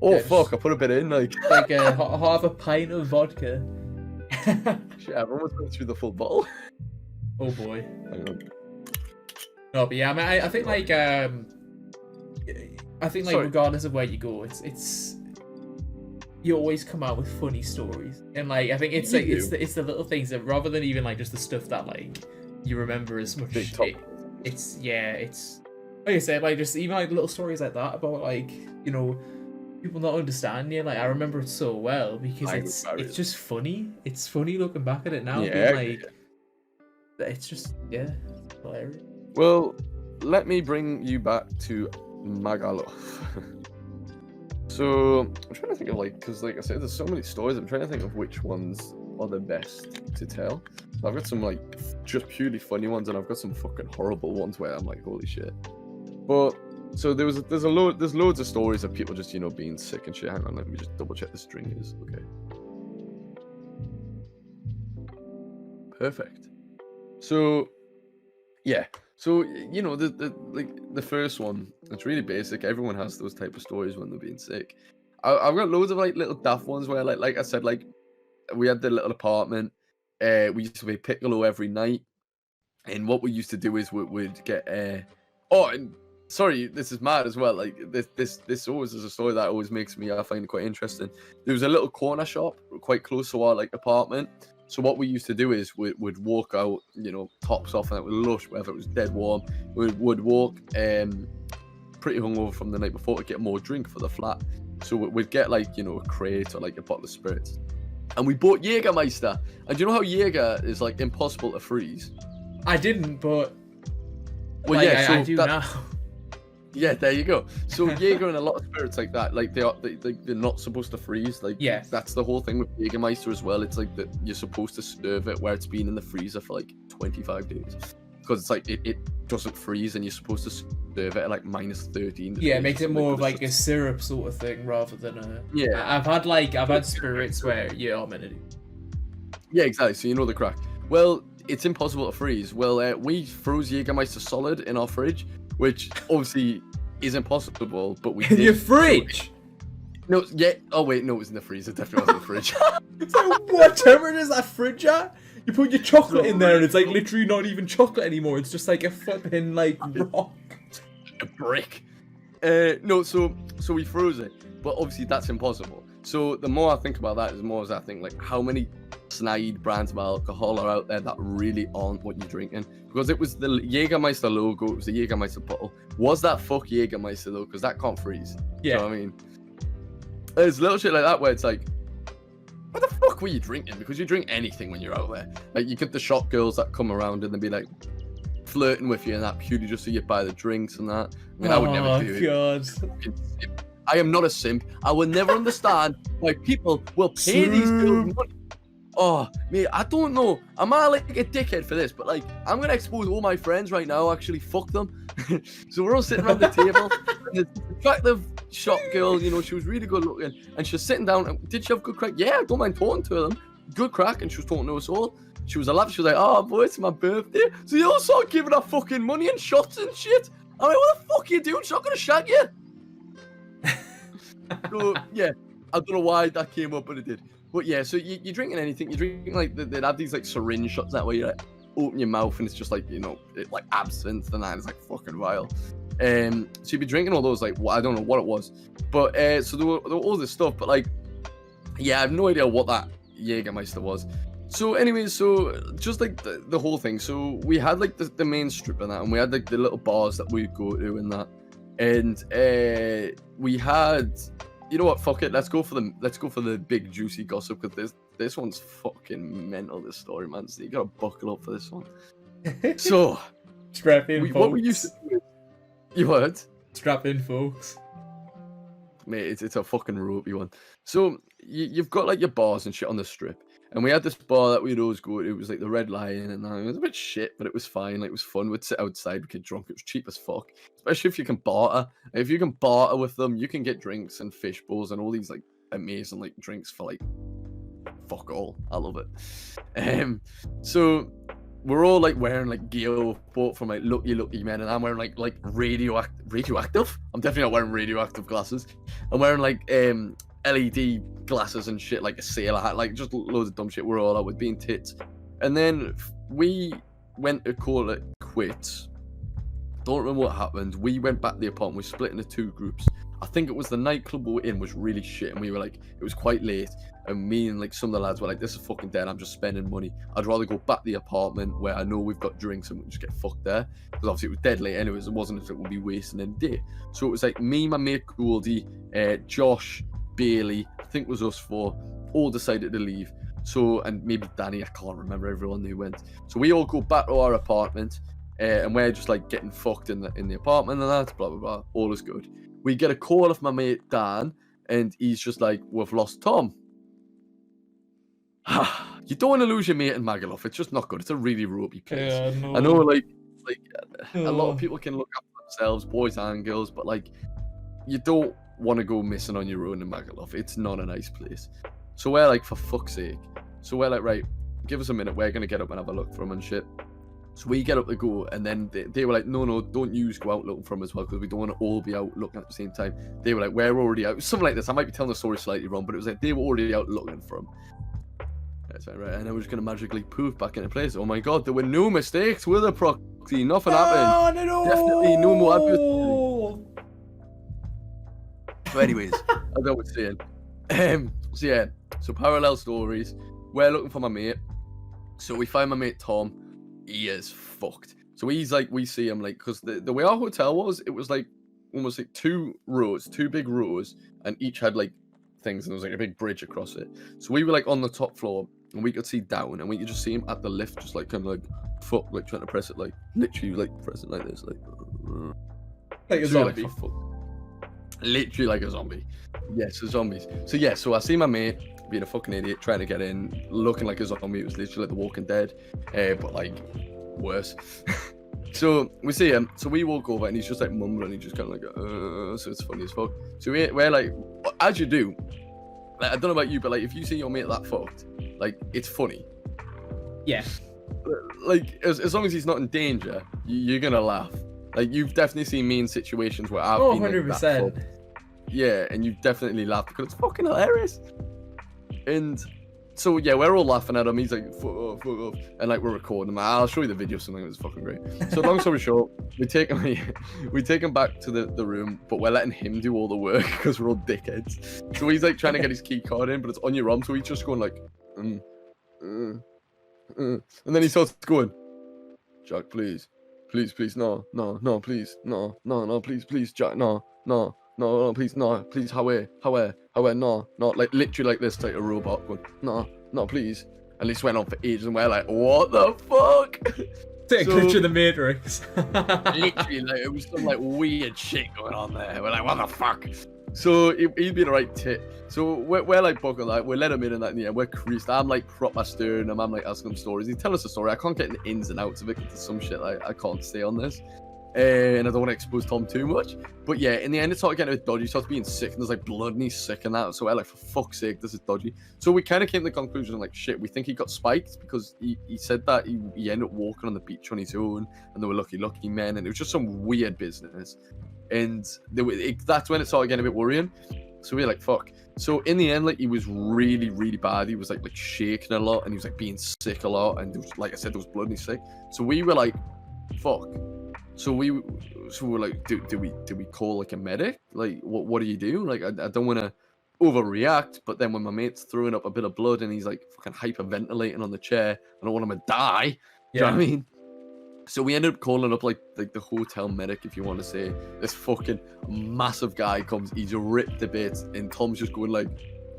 Oh fuck! I put a bit in, like half a pint of vodka. Shit, I've almost went through the full bottle. Oh boy. No, but yeah, I mean, I think regardless of where you go, it's you always come out with funny stories, and like I think it's like it's the little things that, rather than even like just the stuff that like you remember as much. It's like I said, like just even like little stories like that about like, you know, people not understanding you. Like I remember it so well because it's just funny. It's funny looking back at it now. Yeah, being like, it's just hilarious. Well, let me bring you back to MAGA love. So I'm trying to think of like, because like I said, there's so many stories. I'm trying to think of which ones are the best to tell. I've got some like just purely funny ones, and I've got some fucking horrible ones where I'm like, holy shit. But so there's loads of stories of people just being sick and shit. Hang on, let me just double check the string is okay. Perfect. So yeah, so the first one, it's really basic. Everyone has those type of stories when they're being sick. I've got loads of like little daft ones where like I said, like we had the little apartment. We used to play Piccolo every night, and what we used to do is we'd get and sorry, this is mad as well. Like this always is a story that always makes me I find it quite interesting. There was a little corner shop quite close to our like apartment. So what we used to do is we'd walk out, tops off, and it was lush, whether it was dead warm. We'd walk pretty hungover from the night before to get more drink for the flat. So we'd get like a crate or like a bottle of spirits, and we bought Jägermeister. And do you know how Jäger is like impossible to freeze? I didn't, but well, yeah, so I do now. Yeah, there you go. So Jaeger and a lot of spirits like that, like they're not supposed to freeze. Like that's the whole thing with Jägermeister as well. It's like that you're supposed to serve it where it's been in the freezer for like 25 days, because it's like it doesn't freeze, and you're supposed to serve it at like -13. Yeah, it makes it more of like a syrup sort of thing rather than a. Yeah, I've had spirits where I'm meant to do. Yeah, exactly. So you know the crack. Well, it's impossible to freeze. Well, we froze Jägermeister solid in our fridge, which obviously is impossible, but we did. Your fridge? No, yeah. Oh wait, no, it was in the freezer. It definitely wasn't the fridge. So what temperature is that fridge at? You put your chocolate in there, and it's like literally not even chocolate anymore. It's just like a flipping like rock, a brick. No, so we froze it, but obviously that's impossible. So the more I think about that, the more as I think like how many snide brands of alcohol are out there that really aren't what you're drinking, because it was the Jägermeister logo, it was the Jägermeister bottle. Was that fuck Jägermeister though? Because that can't freeze. Yeah. You know what I mean? There's little shit like that where it's like, what the fuck were you drinking? Because you drink anything when you're out there. Like you get the shop girls that come around and they'll be like flirting with you and that purely just so you buy the drinks and that. I mean, I would never do it. I am not a simp. I will never understand why people will pay these girls money. Oh, mate, I don't know. Am I like a dickhead for this? But like, I'm going to expose all my friends right now. Actually, fuck them. So we're all sitting around the table. And this attractive shop girl, she was really good looking. And she was sitting down. And did she have good crack? Yeah, I don't mind talking to them. Good crack. And she was talking to us all. She was alive. She was like, oh, boy, it's my birthday. So you all start giving her fucking money and shots and shit. I'm like, what the fuck are you doing? She's not going to shag you. So, yeah, I don't know why that came up, but it did. But yeah, so you're drinking anything. You're drinking like they'd have these like syringe shots that way. You like open your mouth and it's just like like absinthe and that. It's like fucking vile. So you'd be drinking all those like I don't know what it was, but so there were all this stuff. But like, yeah, I have no idea what that Jägermeister was. So anyway, so just like the whole thing. So we had like the main strip and that, and we had like the little bars that we'd go to and that, and we had. You know what? Fuck it. Let's go for the big juicy gossip, because this one's fucking mental. This story, man. So you gotta buckle up for this one. So, strap in, folks. What we used to do. You heard? Strap in, folks. Mate, it's a fucking ropey one. So you've got like your bars and shit on the strip, and we had this bar that we'd always go to. It was like the Red Lion, and it was a bit shit, but it was fine. Like, it was fun. We'd sit outside, we'd get drunk. It was cheap as fuck, especially if you can barter. If you can barter with them, you can get drinks and fish bowls and all these like amazing like drinks for like fuck all. I love it. So we're all like wearing like gear bought from like lucky men, and I'm wearing like radioactive. I'm definitely not wearing radioactive glasses. I'm wearing like LED glasses and shit, like a sailor hat, like just loads of dumb shit. We're all out with being tits, and then we went to call it quits. Don't remember what happened. We went back to the apartment. We split into two groups. I think it was the nightclub we were in was really shit, and we were like, it was quite late, and me and like some of the lads were like, this is fucking dead. I'm just spending money. I'd rather go back to the apartment where I know we've got drinks and we can just get fucked there, because obviously it was dead late anyways. It wasn't as if it would be wasting a day. So it was like me, my mate Goldie, Josh, Bailey, I think it was us four, all decided to leave. So, and maybe Danny, I can't remember everyone who went. So we all go back to our apartment, and we're just like getting fucked in the apartment and that, blah blah blah. All is good. We get a call of my mate Dan, and he's just like, we've lost Tom. you don't want to lose your mate in Magaluf. It's just not good. It's a really ropey place. Yeah, no. I know, like a lot of people can look after themselves, boys and girls, but like you don't want to go missing on your own in Magaluf. It's not a nice place. So we're like, for fuck's sake. So we're like, right, give us a minute. We're gonna get up and have a look for him and shit. So we get up to go, and then they were like, no, don't you go out looking for him as well, because we don't want to all be out looking at the same time. They were like, we're already out. Something like this. I might be telling the story slightly wrong, but it was like they were already out looking for him. That's right, and then we're just gonna magically poof back into place. Oh my god, there were no mistakes with the proxy. Nothing happened. No. Definitely no more abuse. But anyways, as I was saying, so yeah, so parallel stories. We're looking for my mate. So we find my mate Tom. He is fucked. So he's like, we see him like, because the way our hotel was, it was like almost like two big rows, and each had like things, and there was like a big bridge across it. So we were like on the top floor, and we could see down, and we could just see him at the lift, just like kind of like fuck, like trying to press it, like literally like press it like this, like a zombie. Literally like a zombie. Yes, the zombies. So yeah, so I see my mate being a fucking idiot, trying to get in, looking like a zombie. It was literally like The Walking Dead, but like worse. So we see him. So we walk over, and he's just like mumbling. He's just kind of like, so it's funny as fuck. So we're like, as you do. Like, I don't know about you, but like if you see your mate that fucked, like it's funny. Yeah. Like as long as he's not in danger, you're gonna laugh. Like you've definitely seen me in situations where I've been 100%. Like, that fucked. Yeah, and you've definitely laughed because it's fucking hilarious. And so yeah, we're all laughing at him. He's like, fuck off, and like we're recording him. I'll show you the video. Something that's fucking great. So long story short, we take him back to the room, but we're letting him do all the work because we're all dickheads. So he's like trying to get his key card in, but it's on your arm. So he's just going like, and then he starts going, Jack, please, no, please, no, please, Jack, no, please, how, no, like literally like this, like a robot going, no, please. And this went on for ages, and we're like, what the fuck? Take a picture of the Matrix. Literally, like it was some like weird shit going on there. We're like, what the fuck? So he'd been a right tit. So we're like buckled, like we let him in and that in the end. We're creased. I'm like proper stirring him. I'm like asking him stories. He tell us a story. I can't get in the ins and outs of it because there's some shit like I can't stay on this. And I don't want to expose Tom too much. But yeah, in the end, it started getting a bit dodgy. He started being sick, and there's like blood, and he's sick and that. So we're like, for fuck's sake, this is dodgy. So we kind of came to the conclusion, like, shit, we think he got spiked because he said that he ended up walking on the beach on his own, and they were lucky men, and it was just some weird business. And that's when it started getting a bit worrying. So we were like, fuck. So in the end, like, he was really, really bad. He was like shaking a lot, and he was like being sick a lot. And there was, like I said, there was blood, and he's sick. So we were like, fuck. So we were like, do we call like a medic? Like, what do you do? Like, I don't want to overreact, but then when my mate's throwing up a bit of blood and he's like fucking hyperventilating on the chair, I don't want him to die. Do you know what I mean? So we ended up calling up like the hotel medic, if you want to say. This fucking massive guy comes, he's ripped to bits, and Tom's just going like,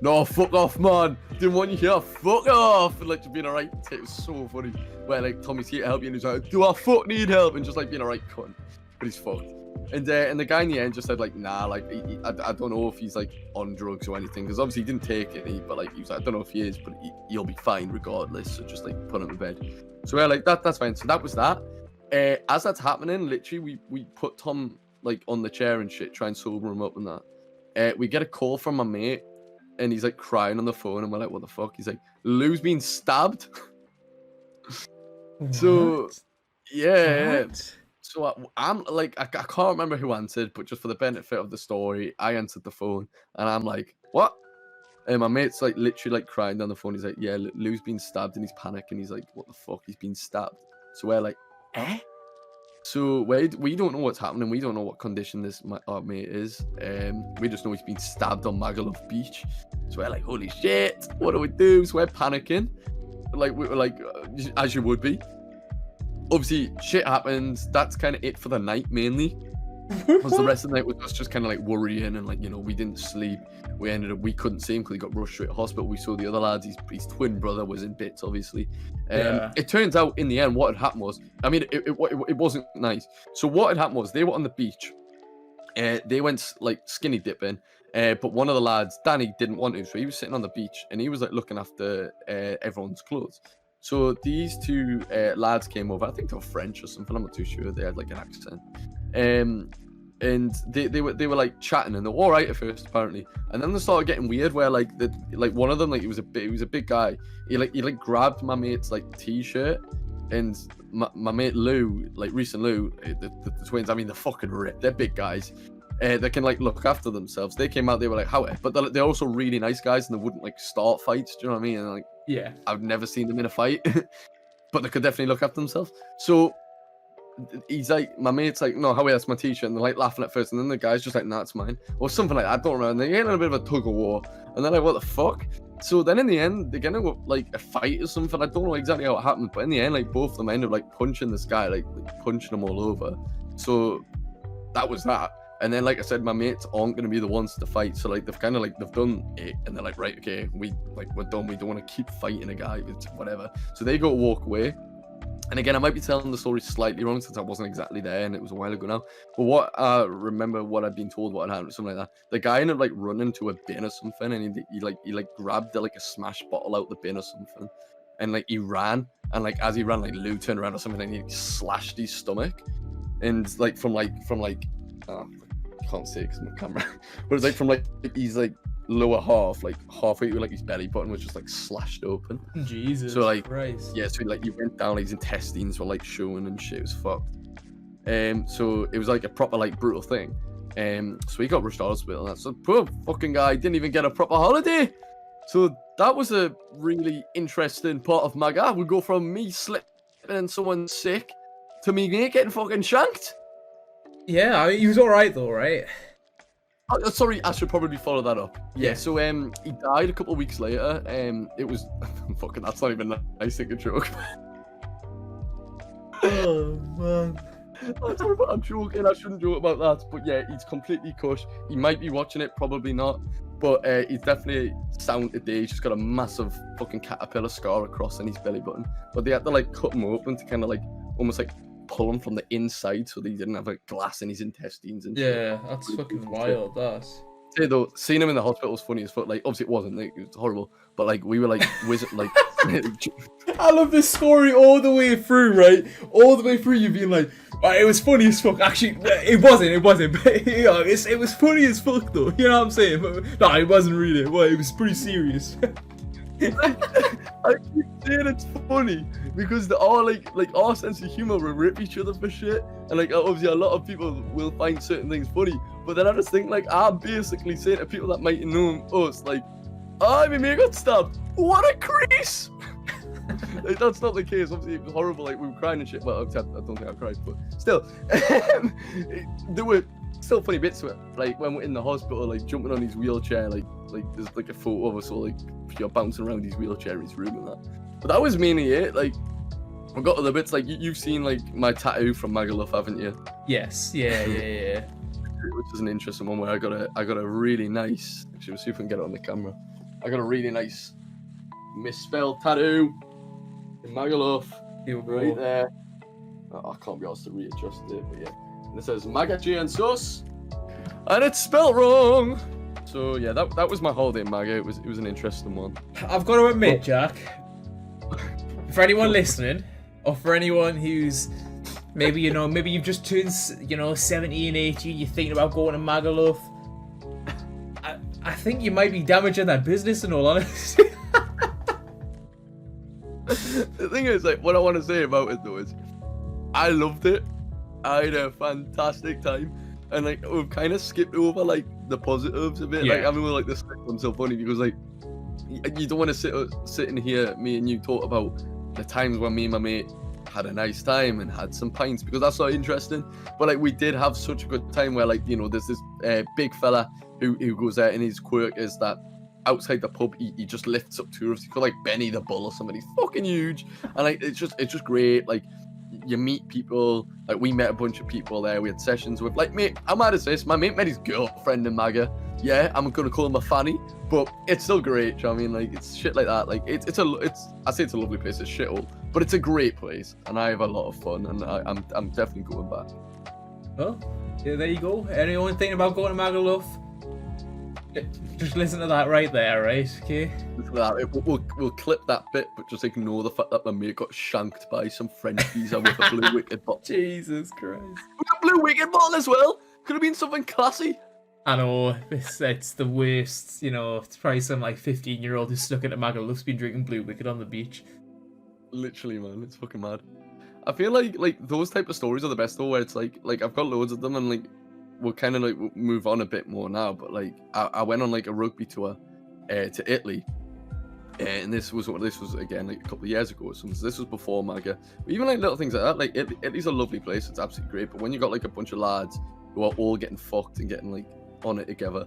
no, fuck off, man. Didn't want you here. Fuck off. And like just being a right tit. It was so funny. Where like Tommy's here to help you, and he's like, do I fuck need help? And just like being a right cunt. But he's fucked. And the guy in the end just said like, nah, like I don't know if he's like on drugs or anything, because obviously he didn't take it. But like he was like, I don't know if he is, but he'll be fine regardless. So just like put him to bed. So we're like, that's fine. So that was that. As that's happening, literally we put Tom like on the chair and shit, try and sober him up and that. We get a call from my mate. And he's like crying on the phone, and we're like, what the fuck? He's like, Lou's been stabbed. What? So, yeah. What? So I'm like, I can't remember who answered, but just for the benefit of the story, I answered the phone, and I'm like, what? And my mate's like literally like crying down the phone. He's like, yeah, Lou's been stabbed, and he's panicking. He's like, what the fuck? He's been stabbed. So we're like, eh? So we don't know what's happening. We don't know what condition our mate is. We just know he's been stabbed on Magaluf Beach. So we're like, holy shit, what do we do? So we're panicking. Like we were like, as you would be. Obviously, shit happens. That's kind of it for the night mainly. Because the rest of the night was us just kind of like worrying, and like, you know, we didn't sleep. We couldn't see him because he got rushed straight to hospital. We saw the other lads. His twin brother was in bits, obviously. It turns out in the end, what had happened was, I mean, it wasn't nice. So what had happened was they were on the beach. They went like skinny dipping, But one of the lads, Danny, didn't want to, so he was sitting on the beach and he was like looking after everyone's clothes. So these two lads came over. I think they were French or something. I'm not too sure. They had like an accent. And they were like chatting and they were all right at first apparently, and then they started getting weird where like one of them, like he was a big guy. He grabbed my mate's like t-shirt, and my mate Lou, like Reese and Lou, the twins. I mean, they're fucking ripped. They're big guys. They can like look after themselves. They came out, they were like, how? But they're also really nice guys, and they wouldn't like start fights. Do you know what I mean? And like, yeah, I've never seen them in a fight, but they could definitely look after themselves. So he's like, my mate's like, no, Howie, that's my t-shirt, and they're like laughing at first, and then the guy's just like, nah, it's mine, or something like that. I don't remember. And they get in a bit of a tug of war, and they're like, what the fuck? So then in the end, they're getting like a fight or something. I don't know exactly how it happened, but in the end, like both of them end up like punching this guy, like punching him all over. So that was that. And then, like I said, my mates aren't going to be the ones to fight. So, like, they've kind of, like, they've done it. And they're like, right, okay, we're done. We don't want to keep fighting a guy. It's whatever. So they go to walk away. And again, I might be telling the story slightly wrong since I wasn't exactly there and it was a while ago now. But what I remember what I'd been told what had happened, something like that. The guy ended up, like, running to a bin or something. And he grabbed, like, a smashed bottle out the bin or something. And, like, he ran. And, like, as he ran, like, Lou turned around or something and he slashed his stomach. And, like, from I can't see it because my camera, but it's like from like his like lower half, like halfway to like his belly button was just like slashed open. Jesus. So like, Christ. yeah, so like he went down, like, his intestines were like showing and shit. It was fucked. So it was like a proper like brutal thing. So he got rushed to hospital. And that, so poor fucking guy didn't even get a proper holiday. So that was a really interesting part of my guy. We go from me slipping and someone sick to me getting fucking shanked. Yeah, he was all right though, right? Oh, sorry, I should probably follow that up. Yeah, so he died a couple of weeks later. It was fucking. That's not even a nice thing to joke. Oh man. I'm joking. I shouldn't joke about that. But yeah, he's completely cush. He might be watching it, probably not. But he's definitely sound today. He's just got a massive fucking caterpillar scar across in his belly button. But they had to like cut him open to kind of like almost like pull him from the inside so that he didn't have a glass in his intestines and shit. Yeah, that's fucking wild. Say though, seeing him in the hospital was funny as fuck. Like, obviously it wasn't. Like, it was horrible. But like, we were like, like. I love this story all the way through, right? All the way through, you being like, oh, it was funny as fuck. Actually, it wasn't. But you know, it was funny as fuck though. You know what I'm saying? But, no, it wasn't really. Well, it was pretty serious. I keep saying it's funny because our sense of humor will rip each other for shit, and like obviously a lot of people will find certain things funny, but then I just think like I'm basically saying to people that might know us like, oh, my mate got stabbed. What a crease! Like, that's not the case. Obviously it was horrible. Like we were crying and shit. Well, I don't think I cried, but still, there were still funny bits to it. Like when we're in the hospital, like jumping on his wheelchair, like there's like a photo of us all like you're bouncing around his wheelchair in his room and that. But that was mainly it. Like we got other bits. Like you've seen like my tattoo from Magaluf, haven't you? Yes. Yeah. Which is an interesting one where I got a really nice. Actually, we'll see if we can get it on the camera. I got a really nice misspelled tattoo in Magaluf. Right there. Oh, I can't be asked to readjust it, but yeah. And it says Magachi and Sus, and it's spelled wrong. So yeah, that was my holiday in Maga. It was an interesting one. I've got to admit, Jack, for anyone listening, or for anyone who's maybe you've just turned 70 and 80, you're thinking about going to Magaluf, I think you might be damaging that business in all honesty. The thing is, like, what I want to say about it though is, I loved it. I had a fantastic time. And like we've kind of skipped over like the positives a bit. Yeah. Like I mean, like this one's so funny because like you don't want to sit in here, me and you talk about the times when me and my mate had a nice time and had some pints because that's not interesting. But like we did have such a good time where like there's this big fella who goes out and his quirk is that outside the pub he just lifts up tourists. He's called like Benny the Bull or something. He's fucking huge and like it's just great. Like you meet people, like we met a bunch of people there. We had sessions with like mate. I'm mad at this. My mate met his girlfriend in Maga. Yeah, I'm gonna call him a fanny, but it's still great. You know what I mean, like it's shit like that. Like it's I say it's a lovely place. It's shithole, but it's a great place, and I have a lot of fun, and I'm definitely going back. Well, yeah, there you go. Anyone thinking about going to Magaluf? Just listen to that right there, right? Okay. We'll clip that bit, but just ignore the fact that my mate got shanked by some French geezer with a blue wicked bottle. Jesus Christ. With a blue wicked bottle as well. Could have been something classy. I know, it's the worst, you know, it's probably some like 15-year-old who's stuck in a Magaluf's been drinking Blue Wicked on the beach. Literally, man, it's fucking mad. I feel like those type of stories are the best though, where it's like I've got loads of them and like we'll kind of like move on a bit more now, but like I went on like a rugby tour to Italy. And this was again like a couple of years ago. So this was before Maga. But even like little things like that, like Italy's a lovely place. It's absolutely great. But when you got like a bunch of lads who are all getting fucked and getting like on it together,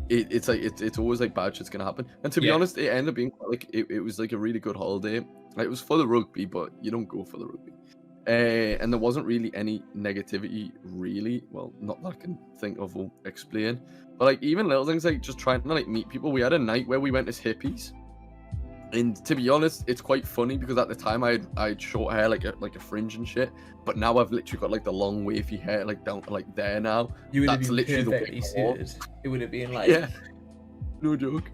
it's like it's always like bad shit's gonna happen. And to be honest, it ended up being like it was like a really good holiday. Like it was for the rugby, but you don't go for the rugby. And there wasn't really any negativity, really. Well, not that I can think of or explain. But like even little things like just trying to like meet people. We had a night where we went as hippies. And to be honest, it's quite funny because at the time I had short hair, like a fringe and shit. But now I've literally got like the long wavy hair, like down to like there now. You would have That's been literally perfectly suited. It would have been like, no joke.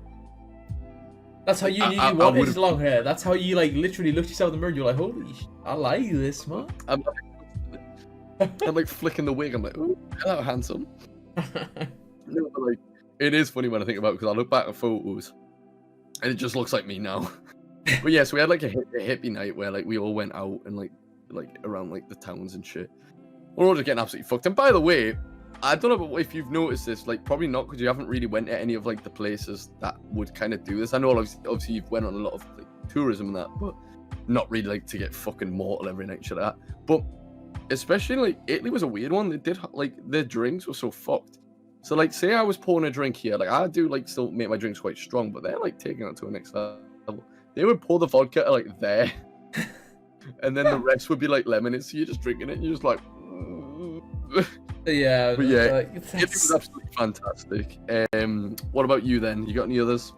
That's how you knew you wanted long hair. That's how you like literally looked yourself in the mirror. And you're like, holy shit, I like this, man. I'm like flicking the wig. I'm like, oh, hello, handsome. No, but like it is funny when I think about it because I look back at photos. And it just looks like me now. But yeah, so we had like a hippie night where like we all went out and like around like the towns and shit. We're all just getting absolutely fucked. And by the way, I don't know if you've noticed this, like probably not because you haven't really went to any of like the places that would kind of do this. I know obviously you've went on a lot of like tourism and that, but not really like to get fucking mortal every night and shit like that. But especially like Italy was a weird one. They did like their drinks were so fucked. So, like, say I was pouring a drink here, like, I do, like, still make my drinks quite strong, but they're, like, taking it to a next level. They would pour the vodka, like, there, and then the rest would be, like, lemonade, so you're just drinking it, and you're just like... Yeah. But, yeah, like, it was absolutely fantastic. What about you, then? You got any others?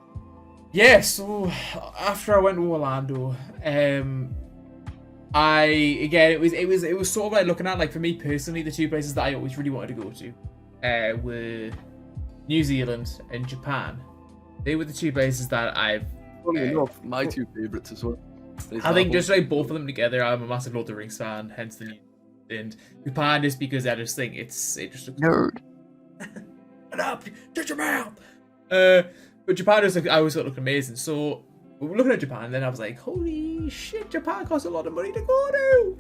Yeah, so, after I went to Orlando, it was sort of like looking at, like, for me personally, the two places that I always really wanted to go to. Were New Zealand and Japan. They were the two places that I've... Funny enough, my two favourites as well. I think just like both of them together, I'm a massive Lord of the Rings fan, hence the New and Japan just because I just think it just looks... Nerd. Shut up! Shut your mouth! But Japan I always thought looked amazing. So we were looking at Japan, and then I was like, holy shit, Japan costs a lot of money to go to!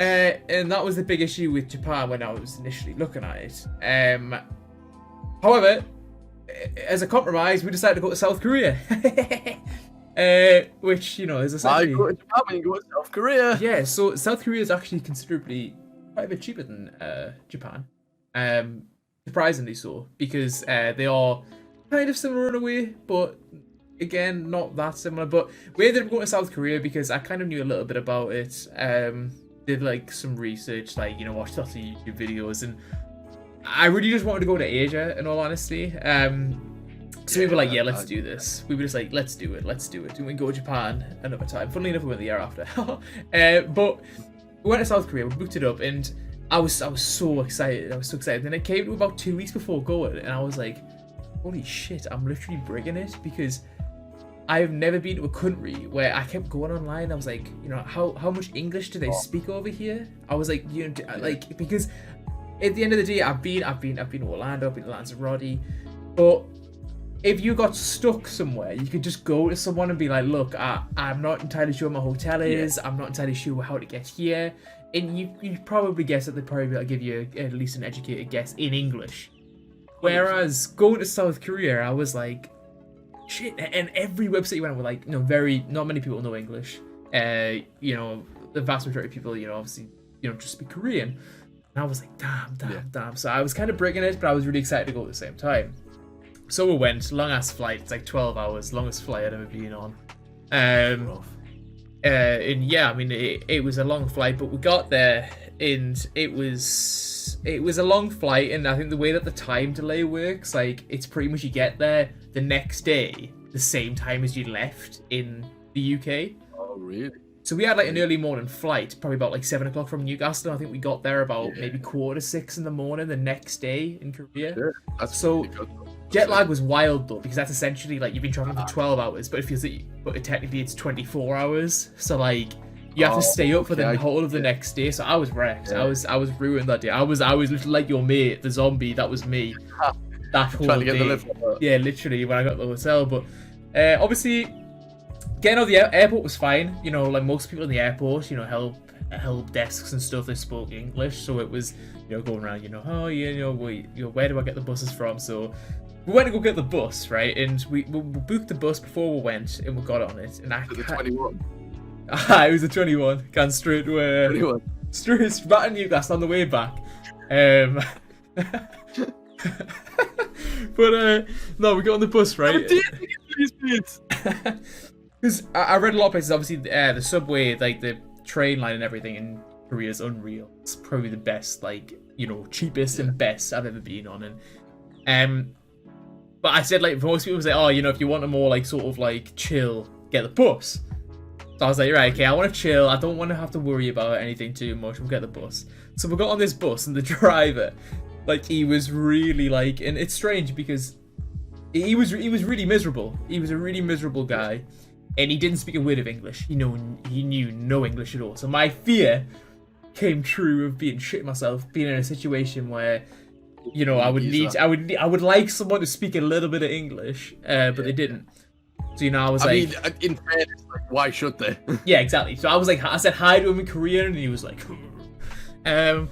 And that was the big issue with Japan when I was initially looking at it. However, as a compromise, we decided to go to South Korea. Which, you know, is essentially... I go to Japan when you go to South Korea! Yeah, so South Korea is actually considerably quite a bit cheaper than Japan. Surprisingly so, because they are kind of similar in a way, but... Again, not that similar, but we ended up going to South Korea because I kind of knew a little bit about it. Did like some research, like, you know, watched lots of YouTube videos, and I really just wanted to go to Asia, in all honesty. So we were like, yeah, let's do this. We were just like, let's do it. And we go to Japan another time. Funnily enough, we went the year after. But we went to South Korea, we booked it up, and I was so excited. Then it came to about 2 weeks before going, and I was like, holy shit, I'm literally bringing it because I've never been to a country where I kept going online. I was like, you know, how much English do they speak over here? I was like, you know, like, because at the end of the day, I've been to Orlando, I've been to Lanzarote, but if you got stuck somewhere, you could just go to someone and be like, look, I'm not entirely sure where my hotel is. I'm not entirely sure how to get here, and you probably guess that they'd probably be able to give you at least an educated guess in English. Whereas going to South Korea, I was like, shit, and every website you went on were like, you know, not many people know English. You know, the vast majority of people, you know, obviously, you know, just speak Korean. And I was like, damn. So I was kind of breaking it, but I was really excited to go at the same time. So we went, long ass flight, it's like 12 hours, longest flight I'd ever been on. And yeah, I mean, it was a long flight, but we got there, and it was a long flight, and I think the way that the time delay works, like, it's pretty much you get there the next day, the same time as you left in the UK. Oh, really? So we had like an early morning flight, probably about like 7 o'clock from Newcastle. I think we got there about maybe 5:45 in the morning the next day in Korea. Sure. That's so really good. Jet lag was wild though, because that's essentially like you've been traveling for 12 hours, but it feels like, but technically it's 24 hours. So like you have to stay up for the whole of the next day. So I was wrecked. Yeah. I was ruined that day. I was literally like your mate, the zombie. That was me. That whole Trying to get day. the lift. Yeah, literally when I got to the hotel. But obviously, getting out of the airport was fine. You know, like most people in the airport, you know, help desks and stuff, they spoke English. So it was, you know, going around, you know, oh yeah, where do I get the buses from? So we went to go get the bus, right? And we booked the bus before we went, and we got on it. And The 21. it was a 21. Gone straight to 21. straight back to Newcastle on the way back. But no, we got on the bus, right? Because I read a lot of places. Obviously, the subway, like the train line and everything in Korea is unreal. It's probably the best, like, you know, cheapest and best I've ever been on. And but I said, like, for most people say, oh, you know, if you want a more like sort of like chill, get the bus. So I was like, right, okay, I want to chill. I don't want to have to worry about anything too much. We'll get the bus. So we got on this bus, and the driver, like, he was really like, and it's strange because he was really miserable. He was a really miserable guy, and he didn't speak a word of English. He knew no English at all. So my fear came true of being shit myself, being in a situation where, you know, I would like someone to speak a little bit of English, but they didn't. So, you know, I mean, in fairness, like, why should they? Yeah, exactly. So I said hi to him in Korean, and he was like, and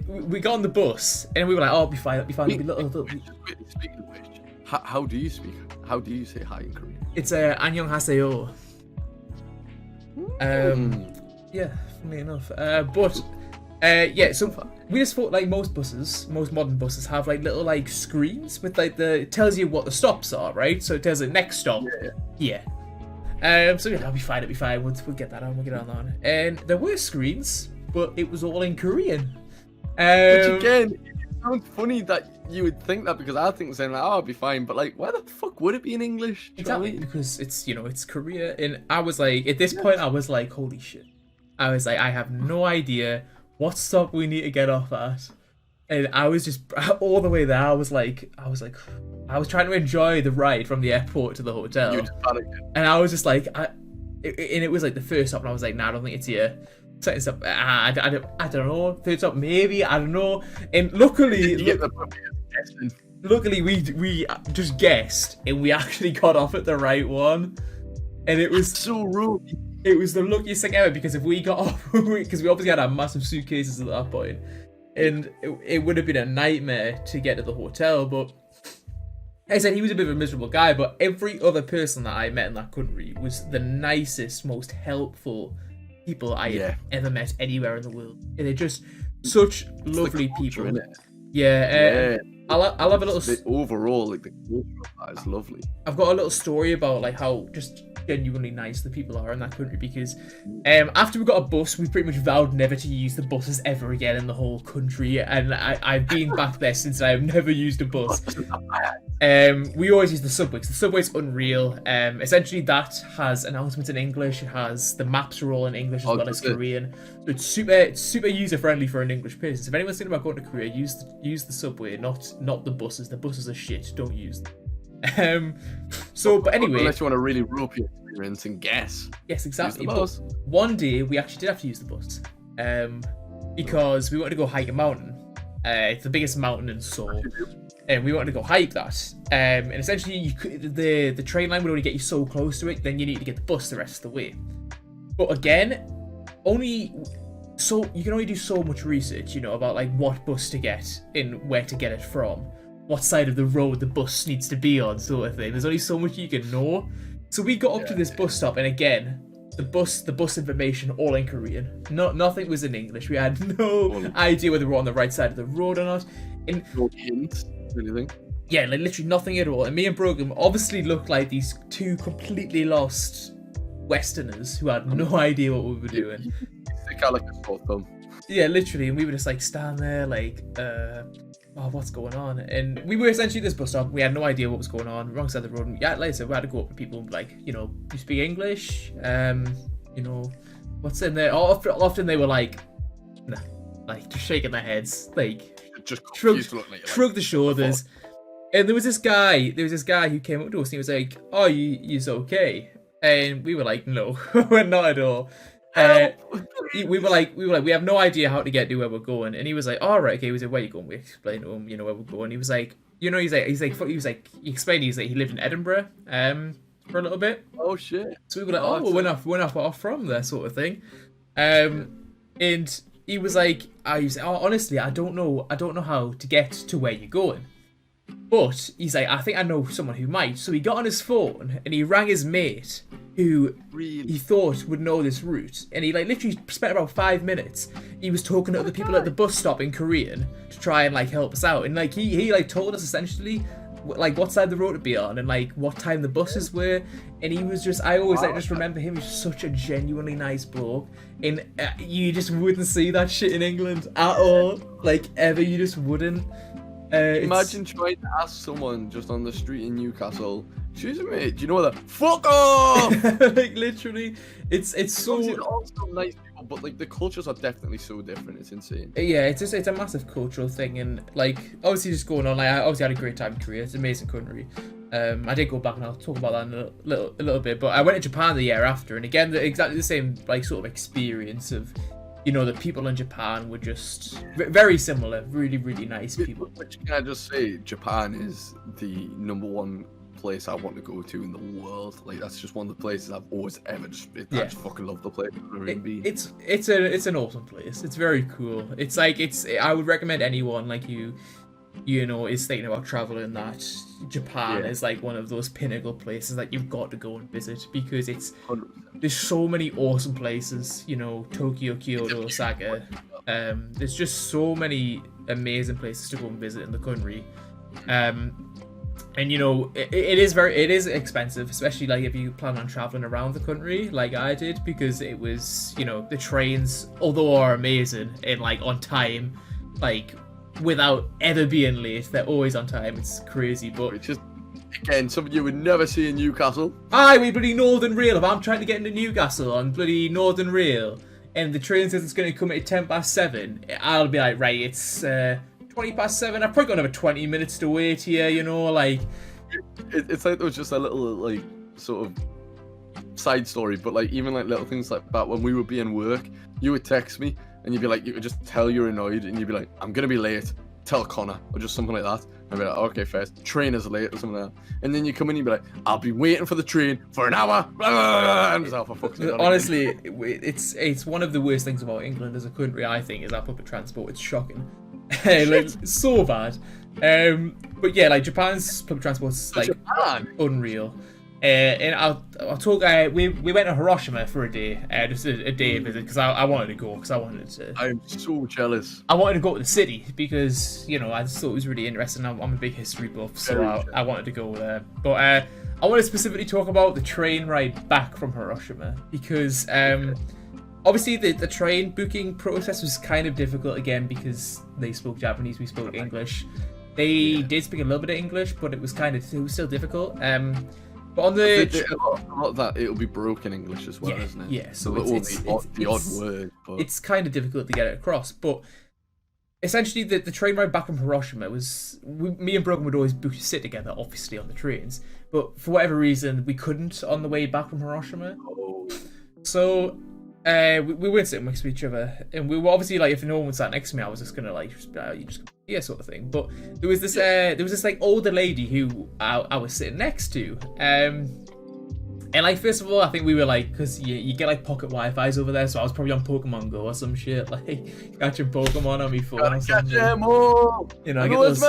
we got on the bus, and we were like, oh, it'll be fine, it'll be little. Speaking of which, how do you speak? How do you say hi in Korean? It's 안녕하세요. Yeah, funny enough. Yeah, so we just thought, like, most modern buses have like little like screens with like it tells you what the stops are, right? So it tells the next stop here. So yeah, it'll be fine. We'll get that on. We'll get on that one. And there were screens, but it was all in Korean. Which again, it sounds funny that you would think that, because I think saying like, oh, I'll be fine, but like, why the fuck would it be in English? Exactly, because it's, you know, it's Korea, and I was like, at this point, I was like, holy shit. I was like, I have no idea what stop we need to get off at, and I was just all the way there. I was trying to enjoy the ride from the airport to the hotel, You just panicked. and I was just like, and it was like the first stop, and I was like, nah, I don't think it's here. Second stop, I don't know. Third stop, maybe, I don't know. And luckily, we just guessed, and we actually got off at the right one, and it was so rude. It was the luckiest thing ever, because if we got off, because we obviously had our massive suitcases at that point, and it would have been a nightmare to get to the hotel. But like I said, he was a bit of a miserable guy, but every other person that I met in that country was the nicest, most helpful people I had ever met anywhere in the world. And they're just such lovely people. Yeah. I'll have a little. Overall, like, the culture of that is lovely. I've got a little story about like how just genuinely nice the people are in that country, because after we got a bus, we pretty much vowed never to use the buses ever again in the whole country, and I've been back there since. I have never used a bus. We always use the subway, because the subway's unreal. Essentially that has announcements in English, it has the maps are all in English as well as Korean. So it's super user friendly for an English person. So if anyone's thinking about going to Korea, use the subway, not the buses. The buses are shit, don't use them. But anyway, unless you want to really rope your experience and guess. Yes, exactly. But one day we actually did have to use the bus, because we wanted to go hike a mountain. It's the biggest mountain in Seoul, and we wanted to go hike that. And essentially, the train line would only get you so close to it. Then you need to get the bus the rest of the way. But again, you can only do so much research, you know, about like what bus to get and where to get it from, what side of the road the bus needs to be on, sort of thing. There's only so much you can know. So we got up to this bus stop, and again, the bus information all in Korean. Nothing was in English. We had no idea whether we were on the right side of the road or not. No hints, anything. Yeah, like literally nothing at all. And me and Brogan obviously looked like these two completely lost Westerners who had no idea what we were doing. Stick out like a sore thumb. Yeah, literally, and we were just like stand there like, what's going on? And we were essentially at this bus stop. We had no idea what was going on. Wrong side of the road. And like I said, we had to go up to people like, you know, you speak English? You know, what's in there? Often they were like, nah, like just shaking their heads, like Just shrug the shoulders. And there was this guy who came up to us and he was like, "Oh, you's okay?" And we were like, "No, we're not at all." We were like, we have no idea how to get to where we're going. And he was like, "All right, okay." He was like, "Where you going?" We explained to him, where we're going. He was like, he explained he lived in Edinburgh, for a little bit. Oh shit! So we were like, we're not far from there, sort of thing. And he was like, honestly, I don't know how to get to where you're going. But he's like, I think I know someone who might. So he got on his phone and he rang his mate, who he thought would know this route. And he literally spent about 5 minutes. He was talking to other people at the bus stop in Korean to try and help us out. And he told us essentially what side of the road to be on and what time the buses were. And he was just, I always just remember him as such a genuinely nice bloke. And you just wouldn't see that shit in England at all, ever. You just wouldn't. Imagine trying to ask someone just on the street in Newcastle, "Excuse me, do you know that?" Fuck off! Literally, it's so. Obviously, they're also nice people, but the cultures are definitely so different. It's insane. Yeah, it's a massive cultural thing, and obviously just going on. I obviously had a great time in Korea. It's an amazing country. I did go back, and I'll talk about that in a little bit. But I went to Japan the year after, and again, exactly the same sort of experience of. The people in Japan were just very similar, really, really nice people. Which can I just say, Japan is the #1 place I want to go to in the world. That's just one of the places I've always ever I just fucking love the place. It's an awesome place. It's very cool. I would recommend anyone who is thinking about traveling that Japan is one of those pinnacle places that you've got to go and visit, because there's so many awesome places, Tokyo, Kyoto, Osaka. There's just so many amazing places to go and visit in the country. And it is expensive, especially if you plan on traveling around the country like I did, because it was, the trains, although are amazing and on time, without ever being late, they're always on time. It's crazy, but it's just, again, something you would never see in Newcastle. We bloody Northern Rail. If I'm trying to get into Newcastle on bloody Northern Rail and the train says it's going to come at 7:10, I'll be like, right, it's 7:20. I've probably got another 20 minutes to wait here, It's there was just a little sort of side story, but even little things like that. When we would be in work, you would text me and you'd be you would just tell you're annoyed and you'd be like, "I'm gonna be late, tell Connor," or just something like that. I'd be like, "Okay, first, train is late," or something like that. And then you come in and you'd be like, "I'll be waiting for the train for an hour." And just, for fuck's sake, honestly, it's one of the worst things about England as a country, I think, is our public transport. It's shocking. So bad. But yeah, Japan's public transport's unreal. And I'll talk. We went to Hiroshima for a day, just a day visit, because I wanted to go, because I wanted to. I'm so jealous. I wanted to go to the city because I just thought it was really interesting. I'm a big history buff, so I wanted to go there. But I want to specifically talk about the train ride back from Hiroshima, because obviously the train booking process was kind of difficult again, because they spoke Japanese, we spoke English. They did speak a little bit of English, but it was still difficult. But on the a lot of that, it'll be broken English as well, isn't it? Yeah, so the odd word. But it's kind of difficult to get it across. But essentially, the train ride back from Hiroshima was me and Brogan would always sit together, obviously on the trains. But for whatever reason, we couldn't on the way back from Hiroshima. Oh. So we weren't sitting next to each other, and we were obviously if no one was sat next to me, I was just gonna sort of thing. But there was this older lady who I was sitting next to, and first of all, I think we were because you get pocket Wi-Fi's over there, so I was probably on Pokemon Go or some shit, catching Pokemon on my phone or something. Catch them all. I get those.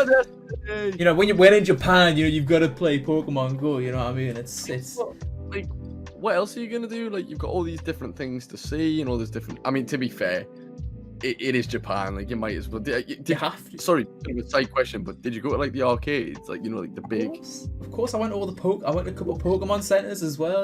When in Japan, you've got to play Pokemon Go. You know what I mean? It's what else are you gonna do? You've got all these different things to see, and all these different. I mean, to be fair, it is Japan. You might as well. You have to. Sorry, a side question, but did you go to the arcades? The big. Of course, I went to all I went to a couple of Pokemon centers as well.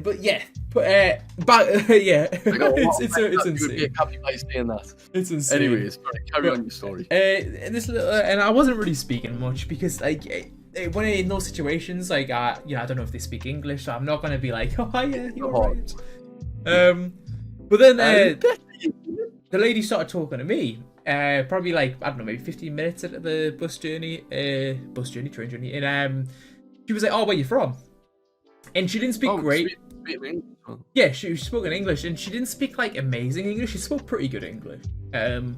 But yeah, back yeah, it's insane. You'd be happy by saying that. It's insane. Anyways, carry on your story. And I wasn't really speaking much because when in those situations, I don't know if they speak English, so I'm not gonna be oh yeah, you're right. But then the lady started talking to me, probably like, I don't know, maybe 15 minutes into the train journey. And she was like, "Oh, where you from?" And she didn't speak great. Yeah, she spoke in English, and she didn't speak like amazing English. She spoke pretty good English. And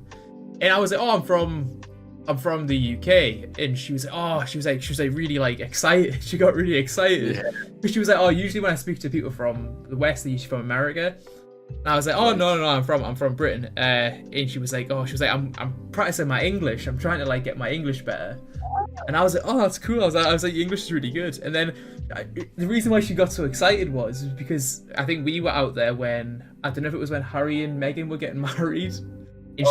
I was like, "Oh, I'm from the UK," and she was like really like excited. She got really excited. But she was like, "Oh, usually when I speak to people from the West, they're usually from America." And I was like, "Oh, no, I'm from Britain." And she was like, I'm practicing my English. I'm trying to like get my English better. And I was like, "Oh, that's cool." I was like, "Your English is really good." And then the reason why she got so excited was because I think we were out there when, I don't know if it was when Harry and Meghan were getting married. And